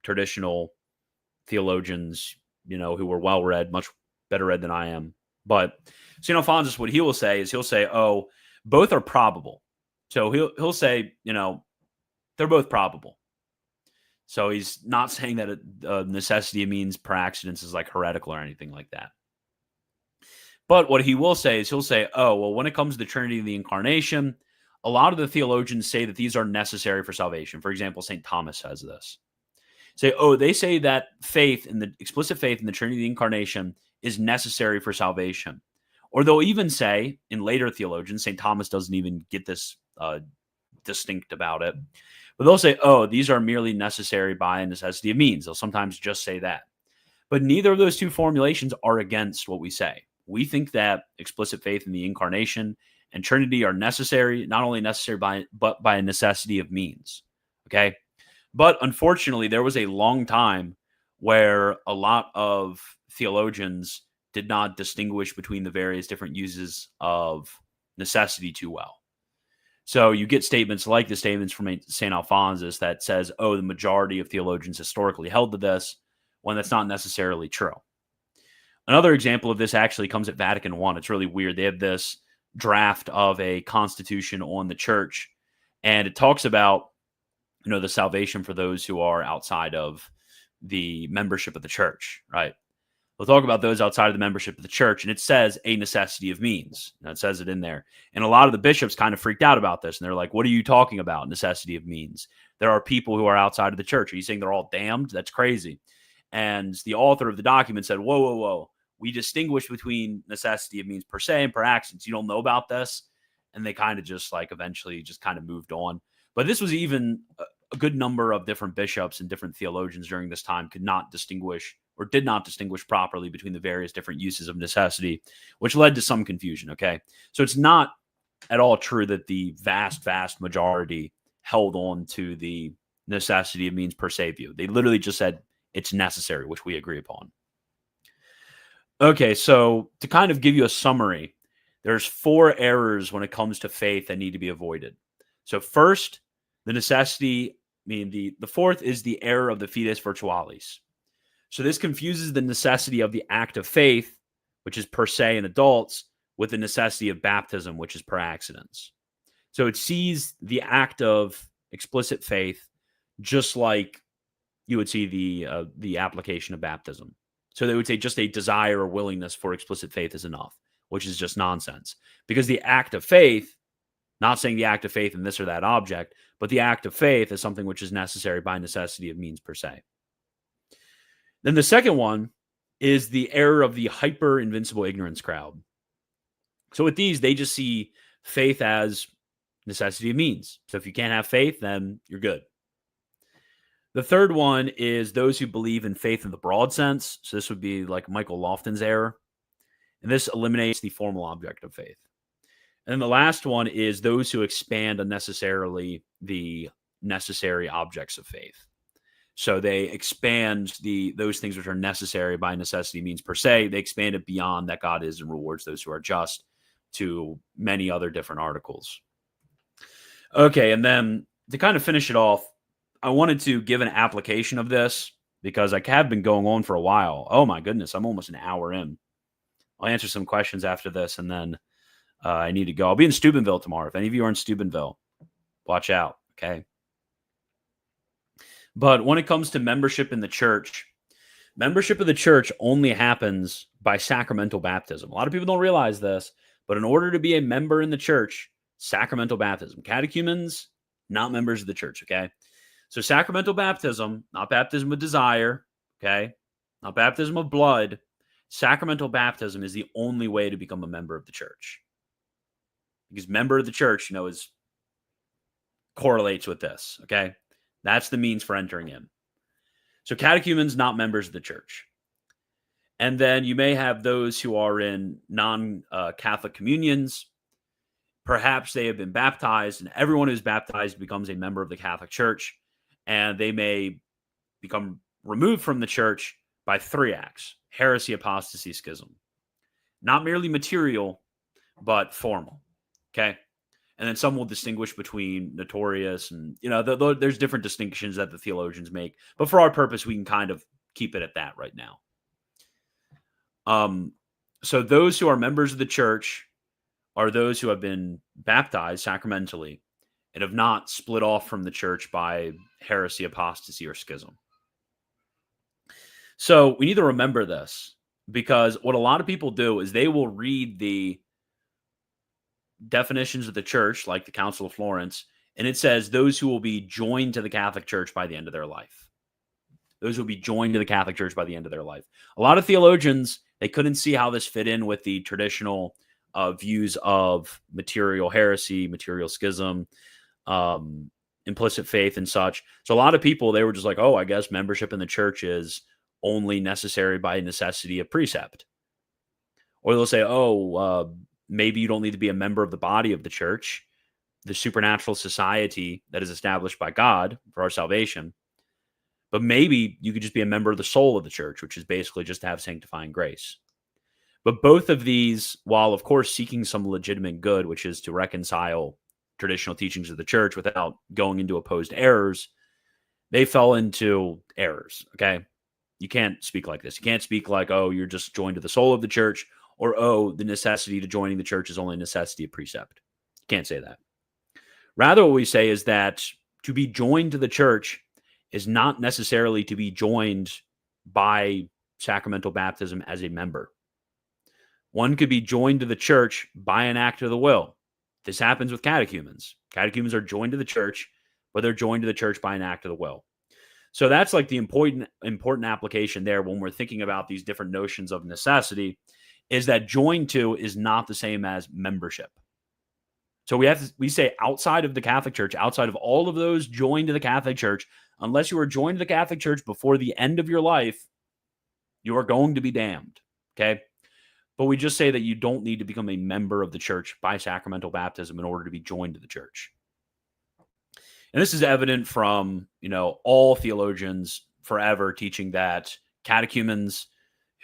traditional theologians, who were well-read, much better read than I am. But St. Alphonsus, what he will say is oh, both are probable. So he'll say, they're both probable. So he's not saying that a necessity means per accidence is like heretical or anything like that. But what he will say is oh, well, when it comes to the Trinity and the Incarnation, a lot of the theologians say that these are necessary for salvation. For example, St. Thomas says this. They say that explicit faith in the Trinity and the Incarnation is necessary for salvation. Or they'll even say, in later theologians, St. Thomas doesn't even get this distinct about it, but they'll say, these are merely necessary by necessity of means. They'll sometimes just say that. But neither of those two formulations are against what we say. We think that explicit faith in the Incarnation and Trinity are necessary, not only necessary but by a necessity of means. Okay? But unfortunately, there was a long time where a lot of theologians did not distinguish between the various different uses of necessity too well. So you get statements like the statements from St. Alphonsus that says, the majority of theologians historically held to this, when that's not necessarily true. Another example of this actually comes at Vatican I. It's really weird. They have this draft of a constitution on the church, and it talks about the salvation for those who are outside of the membership of the church, right? We'll talk about those outside of the membership of the church, and it says a necessity of means. It says it in there. And a lot of the bishops kind of freaked out about this, and they're like, what are you talking about, necessity of means? There are people who are outside of the church. Are you saying they're all damned? That's crazy. And the author of the document said, whoa. We distinguish between necessity of means per se and per accidents. You don't know about this? And they kind of just eventually just kind of moved on. But this was even a good number of different bishops and different theologians during this time could not distinguish or did not distinguish properly between the various different uses of necessity, which led to some confusion, okay? So it's not at all true that the vast majority held on to the necessity of means per se view. They literally just said it's necessary, which we agree upon. Okay, so to kind of give you a summary, there's 4 errors when it comes to faith that need to be avoided. So first, the necessity, the fourth is the error of the fides virtualis. So this confuses the necessity of the act of faith, which is per se in adults, with the necessity of baptism, which is per accidents. So it sees the act of explicit faith just like you would see the application of baptism. So they would say just a desire or willingness for explicit faith is enough, which is just nonsense. Because the act of faith, not saying the act of faith in this or that object, but the act of faith is something which is necessary by necessity of means per se. Then the second one is the error of the hyper invincible ignorance crowd. So with these, they just see faith as necessity of means. So if you can't have faith, then you're good. The third one is those who believe in faith in the broad sense. So this would be like Michael Lofton's error. And this eliminates the formal object of faith. And the last one is those who expand unnecessarily the necessary objects of faith. So they expand those things which are necessary by necessity means per se. They expand it beyond that God is and rewards those who are just to many other different articles. Okay, and then to kind of finish it off, I wanted to give an application of this because I have been going on for a while. Oh my goodness, I'm almost an hour in. I'll answer some questions after this, and then I need to go. I'll be in Steubenville tomorrow. If any of you are in Steubenville, watch out, okay? But when it comes to membership in the church, membership of the church only happens by sacramental baptism. A lot of people don't realize this, but in order to be a member in the church, sacramental baptism. Catechumens, not members of the church, okay? So sacramental baptism, not baptism of desire, okay? Not baptism of blood. Sacramental baptism is the only way to become a member of the church. Because member of the church, correlates with this, okay? That's the means for entering in. So catechumens, not members of the church. And then you may have those who are in non-Catholic communions. Perhaps they have been baptized, and everyone who's baptized becomes a member of the Catholic Church, and they may become removed from the church by 3 acts: heresy, apostasy, schism. Not merely material, but formal, okay? And then some will distinguish between notorious and, there's different distinctions that the theologians make. But for our purpose, we can kind of keep it at that right now. So those who are members of the church are those who have been baptized sacramentally and have not split off from the church by heresy, apostasy, or schism. So we need to remember this, because what a lot of people do is they will read the definitions of the church, like the Council of Florence, and it says those who will be joined to the Catholic Church by the end of their life. Those who will be joined to the Catholic Church by the end of their life. A lot of theologians, they couldn't see how this fit in with the traditional views of material heresy, material schism, implicit faith, and such. So a lot of people, they were just like, oh, I guess membership in the church is only necessary by necessity of precept. Or they'll say, maybe you don't need to be a member of the body of the church, the supernatural society that is established by God for our salvation. But maybe you could just be a member of the soul of the church, which is basically just to have sanctifying grace. But both of these, while of course seeking some legitimate good, which is to reconcile traditional teachings of the church without going into opposed errors, they fell into errors, okay? You can't speak like this. You can't speak like, oh, you're just joined to the soul of the church, or, oh, the necessity to joining the church is only necessity of precept. You can't say that. Rather, what we say is that to be joined to the church is not necessarily to be joined by sacramental baptism as a member. One could be joined to the church by an act of the will. This happens with catechumens. Catechumens are joined to the church, but they're joined to the church by an act of the will. So that's like the important application there when we're thinking about these different notions of necessity, is that joined to is not the same as membership. So we say outside of the Catholic Church, outside of all of those joined to the Catholic Church, unless you are joined to the Catholic Church before the end of your life, you are going to be damned, okay? But we just say that you don't need to become a member of the church by sacramental baptism in order to be joined to the church. And this is evident from, all theologians forever teaching that catechumens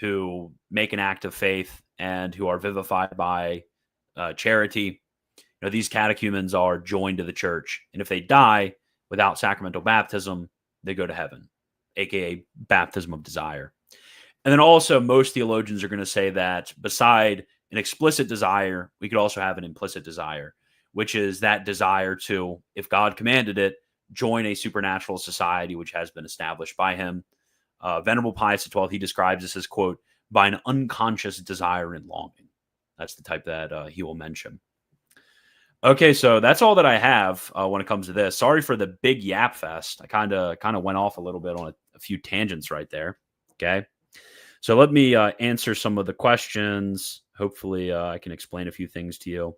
who make an act of faith and who are vivified by charity, these catechumens are joined to the church. And if they die without sacramental baptism, they go to heaven, aka baptism of desire. And then also most theologians are going to say that beside an explicit desire, we could also have an implicit desire, which is that desire to, if God commanded it, join a supernatural society which has been established by him. Venerable Pius XII, he describes this as, quote, by an unconscious desire and longing. That's the type that he will mention. Okay, so that's all that I have when it comes to this. Sorry for the big yap fest. I kind of went off a little bit on a few tangents right there. Okay, so let me answer some of the questions. Hopefully, I can explain a few things to you.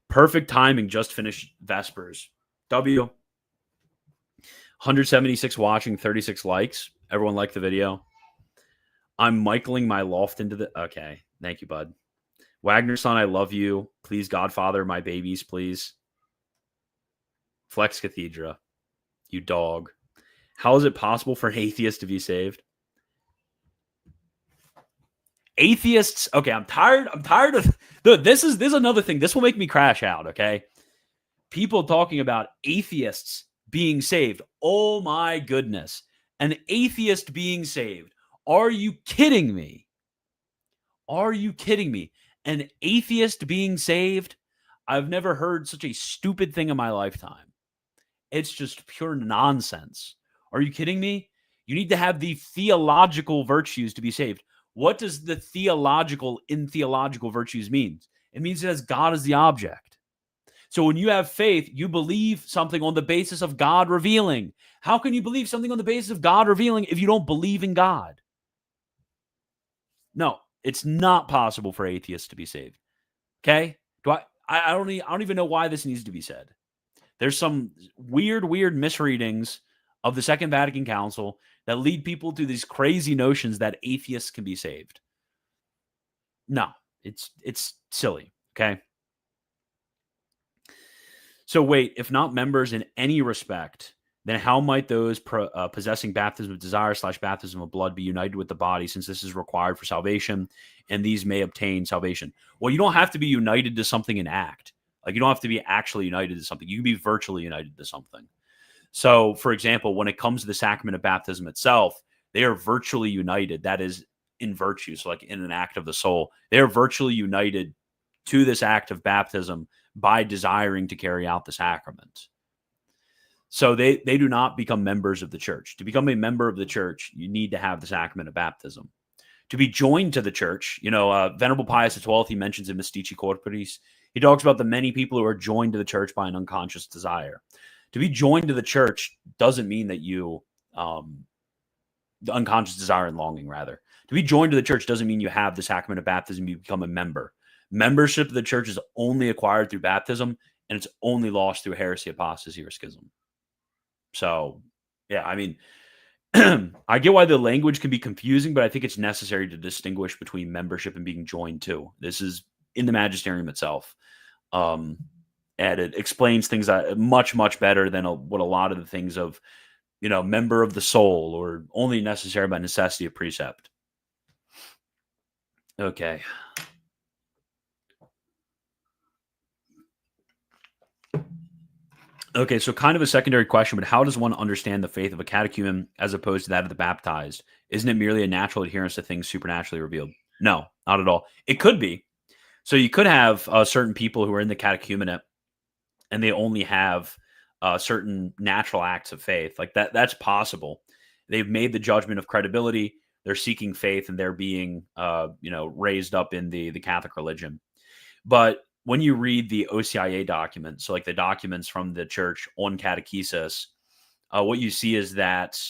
Perfect timing. Just finished Vespers. 176 watching, 36 likes. Everyone liked the video. I'm Michaeling my Lofton to the... Okay, thank you, bud. Wagner son, I love you. Please, Godfather, my babies, please. Flex Cathedra, you dog. How is it possible for an atheist to be saved? Atheists, okay, I'm tired of this is another thing. This will make me crash out, okay? People talking about atheists being saved. Oh my goodness. An atheist being saved. Are you kidding me? Are you kidding me? An atheist being saved? I've never heard such a stupid thing in my lifetime. It's just pure nonsense. Are you kidding me? You need to have the theological virtues to be saved. What does the theological virtues mean? It means it has God as the object. So when you have faith, you believe something on the basis of God revealing. How can you believe something on the basis of God revealing if you don't believe in God? No, it's not possible for atheists to be saved. Okay? I don't even know why this needs to be said. There's some weird misreadings of the Second Vatican Council that lead people to these crazy notions that atheists can be saved. No, it's silly, okay? So wait, if not members in any respect, then how might those possessing baptism of desire / baptism of blood be united with the body, since this is required for salvation, and these may obtain salvation? Well, you don't have to be united to something in act. Like, you don't have to be actually united to something. You can be virtually united to something. So, for example, when it comes to the sacrament of baptism itself, they are virtually united. That is in virtue, so like in an act of the soul. They are virtually united to this act of baptism by desiring to carry out the sacrament. So they do not become members of the church. To become a member of the church, you need to have the sacrament of baptism. To be joined to the church, Venerable Pius XII, he mentions in Mystici Corporis, he talks about the many people who are joined to the church by an unconscious desire. To be joined to the church doesn't mean that you, the unconscious desire and longing, rather. To be joined to the church doesn't mean you have the sacrament of baptism, you become a member. Membership of the church is only acquired through baptism, and it's only lost through heresy, apostasy, or schism. So, yeah, I mean, I get why the language can be confusing, but I think it's necessary to distinguish between membership and being joined to. This is in the magisterium itself. And it explains things much, much better than what a lot of the things of, member of the soul or only necessary by necessity of precept. Okay. Okay, so kind of a secondary question, but how does one understand the faith of a catechumen as opposed to that of the baptized? Isn't it merely a natural adherence to things supernaturally revealed? No, not at all. It could be. So you could have certain people who are in the catechumenate and they only have certain natural acts of faith. Like that's possible. They've made the judgment of credibility. They're seeking faith and they're being, raised up in the Catholic religion. But when you read the OCIA documents, so like the documents from the church on catechesis, what you see is that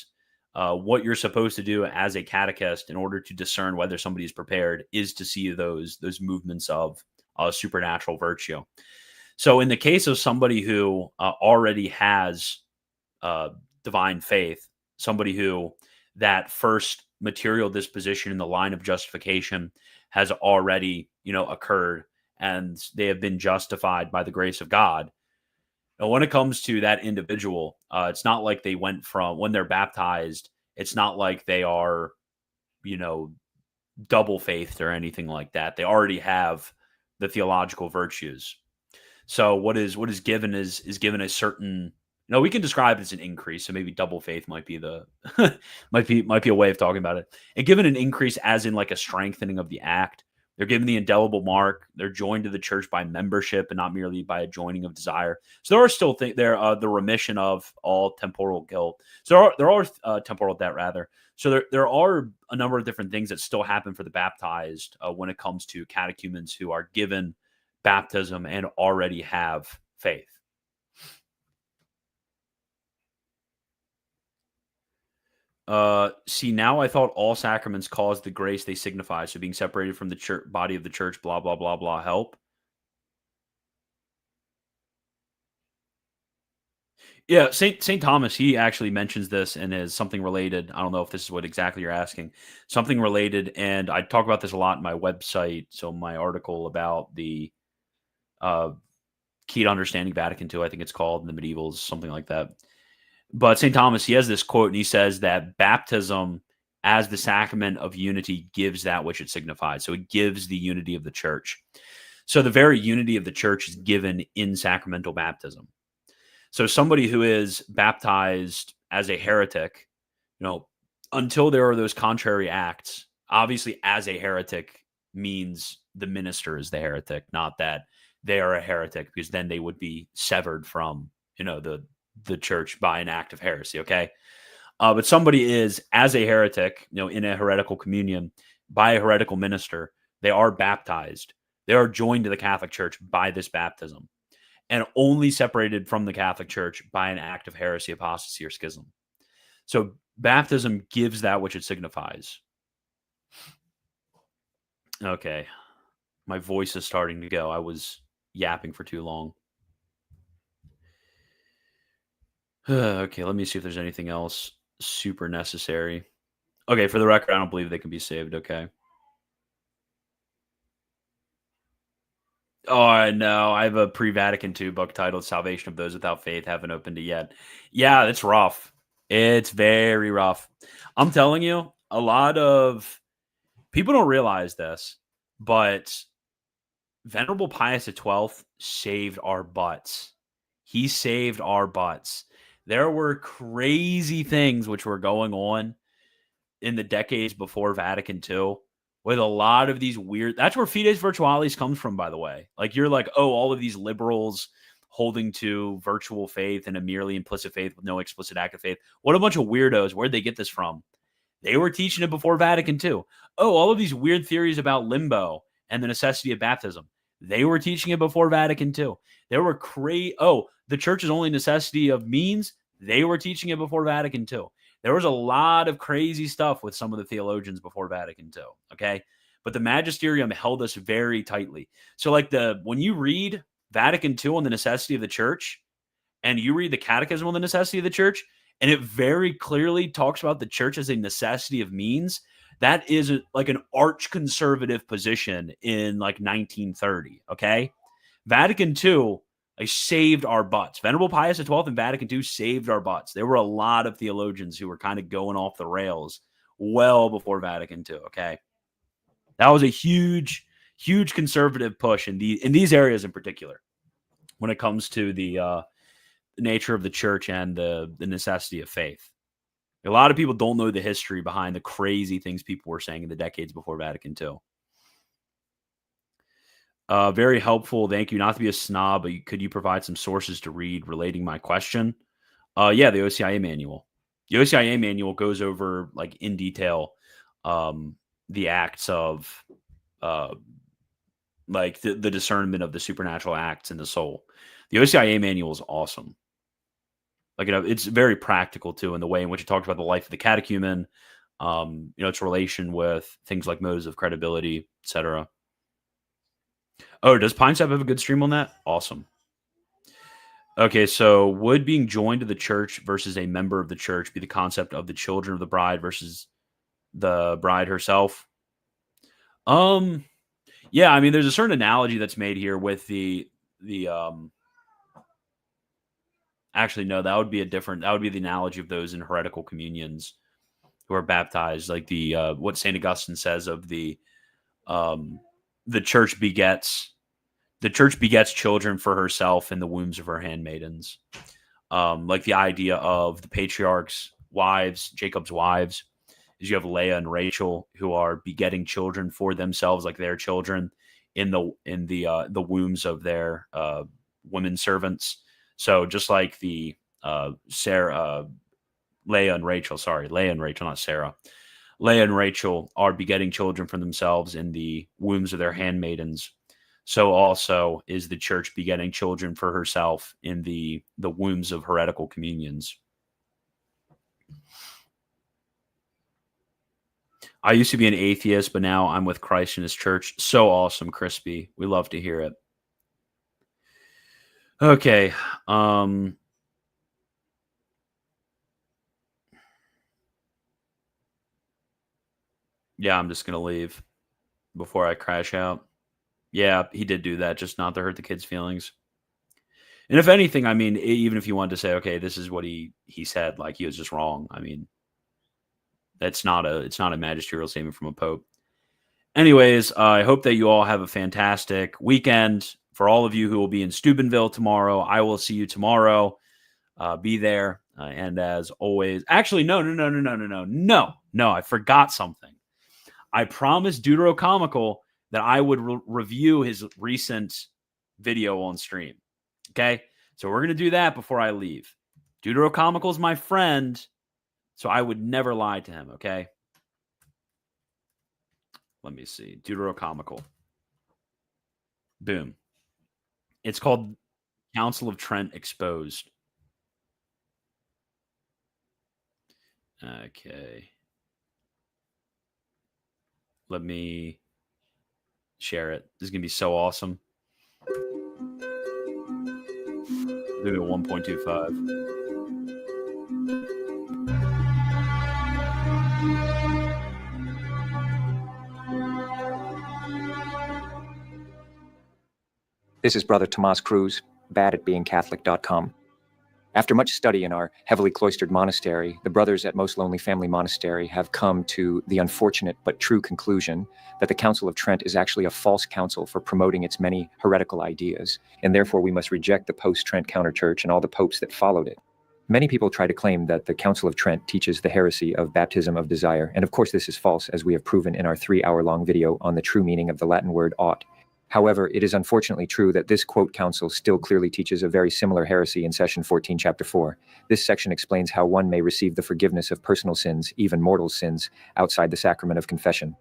what you're supposed to do as a catechist in order to discern whether somebody is prepared is to see those movements of supernatural virtue. So in the case of somebody who already has divine faith, somebody who that first material disposition in the line of justification has already, occurred, and they have been justified by the grace of God. And when it comes to that individual, it's not like they went from when they're baptized. It's not like they are, double faithed or anything like that. They already have the theological virtues. So what is given is given a certain, we can describe it as an increase. So maybe double faith might be the might be a way of talking about it. And given an increase as in like a strengthening of the act. They're given the indelible mark. They're joined to the church by membership and not merely by a joining of desire. So there are still the remission of all temporal guilt. So there are temporal debt, rather. So there are a number of different things that still happen for the baptized when it comes to catechumens who are given baptism and already have faith. See, now I thought all sacraments cause the grace they signify. So being separated from the church, body of the church, blah, blah, blah, blah, help. Yeah, Saint Thomas, he actually mentions this and is something related. I don't know if this is what exactly you're asking. Something related, and I talk about this a lot in my website. So my article about the uh, key to understanding Vatican II, I think it's called, in the medievals, something like that. But St. Thomas, he has this quote, and he says that baptism as the sacrament of unity gives that which it signifies. So it gives the unity of the church. So the very unity of the church is given in sacramental baptism. So somebody who is baptized as a heretic, until there are those contrary acts, obviously as a heretic means the minister is the heretic, not that they are a heretic, because then they would be severed from, the church by an act of heresy. Okay. But somebody is as a heretic, in a heretical communion by a heretical minister, they are baptized. They are joined to the Catholic Church by this baptism, and only separated from the Catholic Church by an act of heresy, apostasy, or schism. So baptism gives that which it signifies. Okay. My voice is starting to go. I was yapping for too long. Okay, let me see if there's anything else super necessary. Okay, for the record, I don't believe they can be saved. Okay. Oh, I know. I have a pre-Vatican II book titled Salvation of Those Without Faith. Haven't opened it yet. Yeah, it's rough. It's very rough. I'm telling you, a lot of people don't realize this, but Venerable Pius XII saved our butts. He saved our butts. There were crazy things which were going on in the decades before Vatican II with a lot of these weird. That's where Fides Virtualis comes from, by the way. Like, you're like, oh, all of these liberals holding to virtual faith and a merely implicit faith with no explicit act of faith. What a bunch of weirdos. Where'd they get this from? They were teaching it before Vatican II. Oh, all of these weird theories about limbo and the necessity of baptism. They were teaching it before Vatican II. There were the church's only necessity of means. They were teaching it before Vatican II. There was a lot of crazy stuff with some of the theologians before Vatican II. Okay. But the magisterium held us very tightly. So when you read Vatican II on the necessity of the church, and you read the Catechism on the necessity of the church, and it very clearly talks about the church as a necessity of means, that is like an arch conservative position in 1930. Okay. Vatican II saved our butts. Venerable Pius XII and Vatican II saved our butts. There were a lot of theologians who were kind of going off the rails well before Vatican II. Okay. That was a huge, huge conservative push in these areas in particular, when it comes to the nature of the church and the necessity of faith. A lot of people don't know the history behind the crazy things people were saying in the decades before Vatican II. Very helpful. Thank you. Not to be a snob, but could you provide some sources to read relating my question? Yeah, the OCIA manual. The OCIA manual goes over in detail the acts of the discernment of the supernatural acts in the soul. The OCIA manual is awesome. It's very practical too in the way in which it talks about the life of the catechumen, its relation with things like motives of credibility, etc. Oh, does PineSap have a good stream on that? Awesome. Okay, so would being joined to the church versus a member of the church be the concept of the children of the bride versus the bride herself? Yeah, I mean, there's a certain analogy that's made here with the actually, no, that would be the analogy of those in heretical communions who are baptized, like what St. Augustine says of the church begets children for herself in the wombs of her handmaidens. Like the idea of the patriarchs' wives, Jacob's wives, is you have Leah and Rachel who are begetting children for themselves, like their children, in the wombs of their women servants. So just like the Leah and Rachel, not Sarah. Leah and Rachel are begetting children for themselves in the wombs of their handmaidens. So also is the church begetting children for herself in the wombs of heretical communions. I used to be an atheist, but now I'm with Christ and his church. So awesome, Crispy. We love to hear it. Okay. Yeah, I'm just going to leave before I crash out. Yeah, he did do that, just not to hurt the kids' feelings. And if anything, I mean, even if you wanted to say, okay, this is what he said, like he was just wrong. I mean, it's not a magisterial statement from a pope. Anyways, I hope that you all have a fantastic weekend. For all of you who will be in Steubenville tomorrow, I will see you tomorrow. Be there. And as always, actually, no, I forgot something. I promised Comicle that I would review his recent video on stream. Okay, so we're going to do that before I leave. Comicle is my friend, so I would never lie to him, okay? Let me see. Comicle. Boom. It's called Council of Trent Exposed. Okay. Let me share it. This is going to be so awesome. Do it 1.25. This is Brother Tomas Cruz, bad@beingcatholic.com. After much study in our heavily cloistered monastery, the brothers at Most Lonely Family Monastery have come to the unfortunate but true conclusion that the Council of Trent is actually a false council for promoting its many heretical ideas, and therefore we must reject the post-Trent counterchurch and all the popes that followed it. Many people try to claim that the Council of Trent teaches the heresy of baptism of desire, and of course this is false, as we have proven in our 3-hour-long video on the true meaning of the Latin word ought. However, it is unfortunately true that this quote council still clearly teaches a very similar heresy in session 14, chapter 4. This section explains how one may receive the forgiveness of personal sins, even mortal sins, outside the sacrament of confession.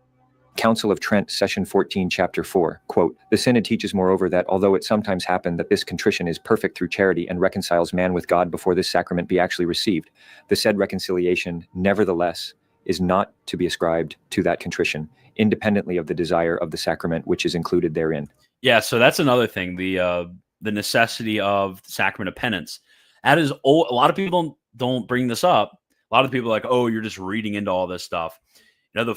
Council of Trent, session 14, chapter 4, quote, "The Synod teaches moreover that although it sometimes happen that this contrition is perfect through charity and reconciles man with God before this sacrament be actually received, the said reconciliation, nevertheless, is not to be ascribed to that contrition, independently of the desire of the sacrament which is included therein." Yeah, so that's another thing, the necessity of the sacrament of penance. That is old. A lot of people don't bring this up. A lot of people are like, oh, you're just reading into all this stuff. You know,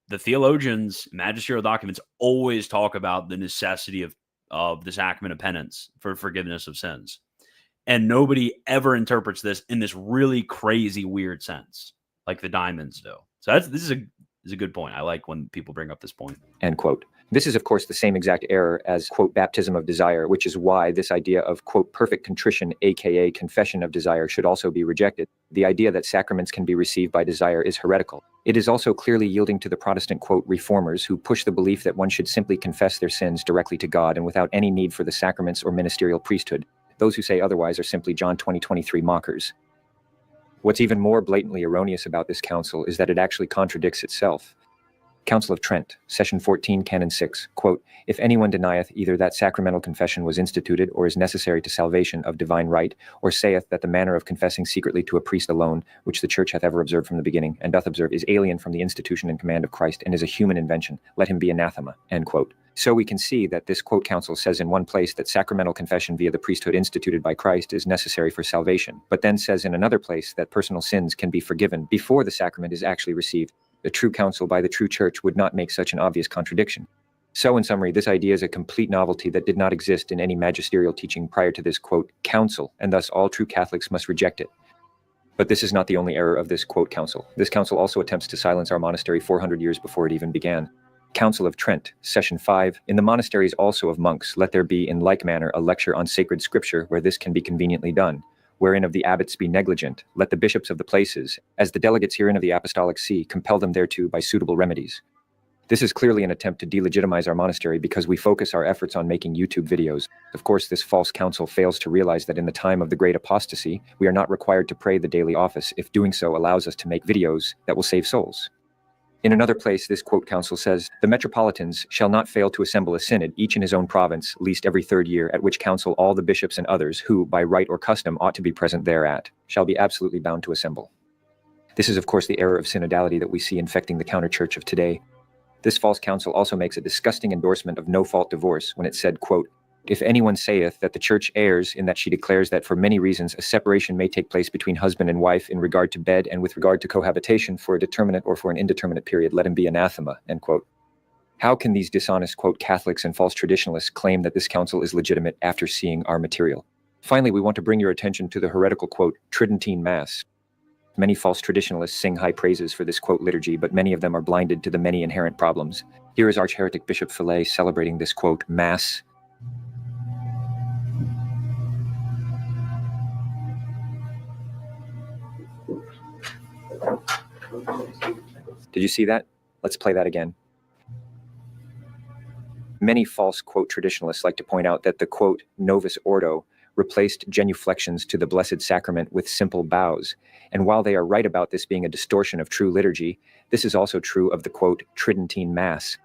the theologians, magisterial documents always talk about the necessity of the sacrament of penance for forgiveness of sins. And nobody ever interprets this in this really crazy, weird sense, like the diamonds do. So this is a good point. I like when people bring up this point. End quote. This is, of course, the same exact error as, quote, baptism of desire, which is why this idea of, quote, perfect contrition, aka confession of desire, should also be rejected. The idea that sacraments can be received by desire is heretical. It is also clearly yielding to the Protestant, quote, reformers who push the belief that one should simply confess their sins directly to God and without any need for the sacraments or ministerial priesthood. Those who say otherwise are simply John 20:23 mockers. What's even more blatantly erroneous about this council is that it actually contradicts itself. Council of Trent, session 14, canon 6, quote, "If anyone denieth either that sacramental confession was instituted or is necessary to salvation of divine right, or saith that the manner of confessing secretly to a priest alone, which the church hath ever observed from the beginning, and doth observe, is alien from the institution and command of Christ, and is a human invention, let him be anathema," end quote. So we can see that this quote council says in one place that sacramental confession via the priesthood instituted by Christ is necessary for salvation, but then says in another place that personal sins can be forgiven before the sacrament is actually received. The true counsel by the true church would not make such an obvious contradiction. So in summary, this idea is a complete novelty that did not exist in any magisterial teaching prior to this, quote, council, and thus all true Catholics must reject it. But this is not the only error of this, quote, council. This council also attempts to silence our monastery 400 years before it even began. Council of Trent, session 5, "In the monasteries also of monks, let there be in like manner a lecture on sacred scripture where this can be conveniently done. Wherein of the abbots be negligent, let the bishops of the places, as the delegates herein of the apostolic see, compel them thereto by suitable remedies." This is clearly an attempt to delegitimize our monastery because we focus our efforts on making YouTube videos. Of course, this false council fails to realize that in the time of the great apostasy, we are not required to pray the daily office if doing so allows us to make videos that will save souls. In another place, this quote council says, "The metropolitans shall not fail to assemble a synod, each in his own province, least every 3rd year, at which council all the bishops and others, who, by right or custom, ought to be present thereat, shall be absolutely bound to assemble." This is, of course, the error of synodality that we see infecting the counterchurch of today. This false council also makes a disgusting endorsement of no-fault divorce when it said, quote, If anyone saith that the church errs in that she declares that for many reasons a separation may take place between husband and wife in regard to bed and with regard to cohabitation for a determinate or for an indeterminate period, let him be anathema, end quote. How can these dishonest, quote, Catholics and false traditionalists claim that this council is legitimate after seeing our material? Finally, we want to bring your attention to the heretical, quote, Tridentine Mass. Many false traditionalists sing high praises for this, quote, liturgy, but many of them are blinded to the many inherent problems. Here is Archheretic Bishop Fillet celebrating this, quote, Mass. Did you see that? Let's play that again. Many false, quote, traditionalists like to point out that the, quote, Novus Ordo replaced genuflections to the Blessed Sacrament with simple bows. And while they are right about this being a distortion of true liturgy, this is also true of the, quote, Tridentine Mass.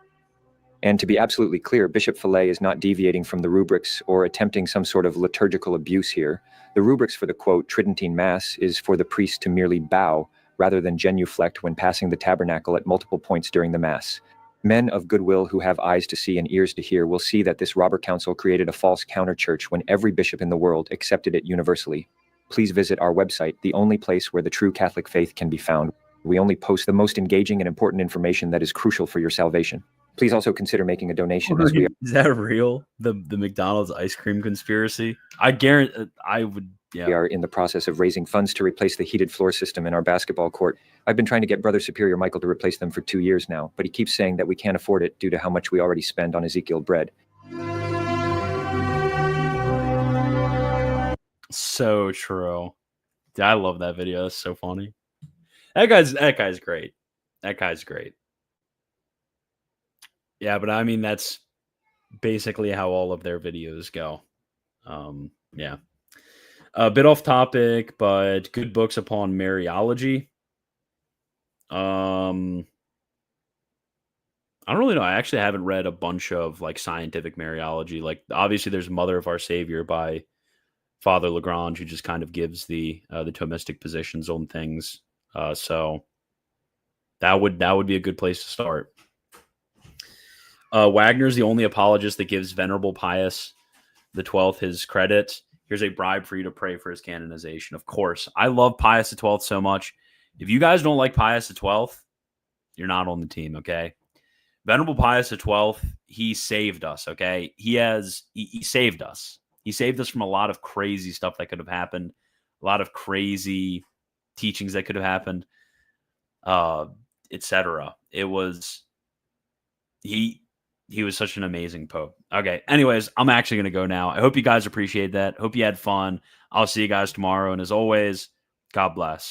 And to be absolutely clear, Bishop Fillet is not deviating from the rubrics or attempting some sort of liturgical abuse here. The rubrics for the, quote, Tridentine Mass is for the priest to merely bow rather than genuflect when passing the tabernacle at multiple points during the Mass. Men of goodwill who have eyes to see and ears to hear will see that this robber council created a false counter-church when every bishop in the world accepted it universally. Please visit our website, the only place where the true Catholic faith can be found. We only post the most engaging and important information that is crucial for your salvation. Please also consider making a donation as we are. Is that real? The McDonald's ice cream conspiracy? I guarantee I would. Yeah. We are in the process of raising funds to replace the heated floor system in our basketball court. I've been trying to get Brother Superior Michael to replace them for 2 years now, but he keeps saying that we can't afford it due to how much we already spend on Ezekiel bread. So true. I love that video. That's so funny. That guy's great. That guy's great. Yeah, but I mean that's basically how all of their videos go. Yeah. A bit off topic, but good books upon Mariology. I don't really know. I actually haven't read a bunch of like scientific Mariology. Like obviously there's Mother of Our Savior by Father Lagrange, who just kind of gives the Thomistic positions on things. So that would be a good place to start. Wagner's the only apologist that gives Venerable Pius XII his credit. Here's a bribe for you to pray for his canonization. Of course, I love Pius XII so much. If you guys don't like Pius XII, you're not on the team, okay? Venerable Pius XII, he saved us, okay? He saved us. He saved us from a lot of crazy stuff that could have happened, a lot of crazy teachings that could have happened, etc. It was he was such an amazing pope. Okay, anyways, I'm actually going to go now. I hope you guys appreciate that. Hope you had fun. I'll see you guys tomorrow. And as always, God bless.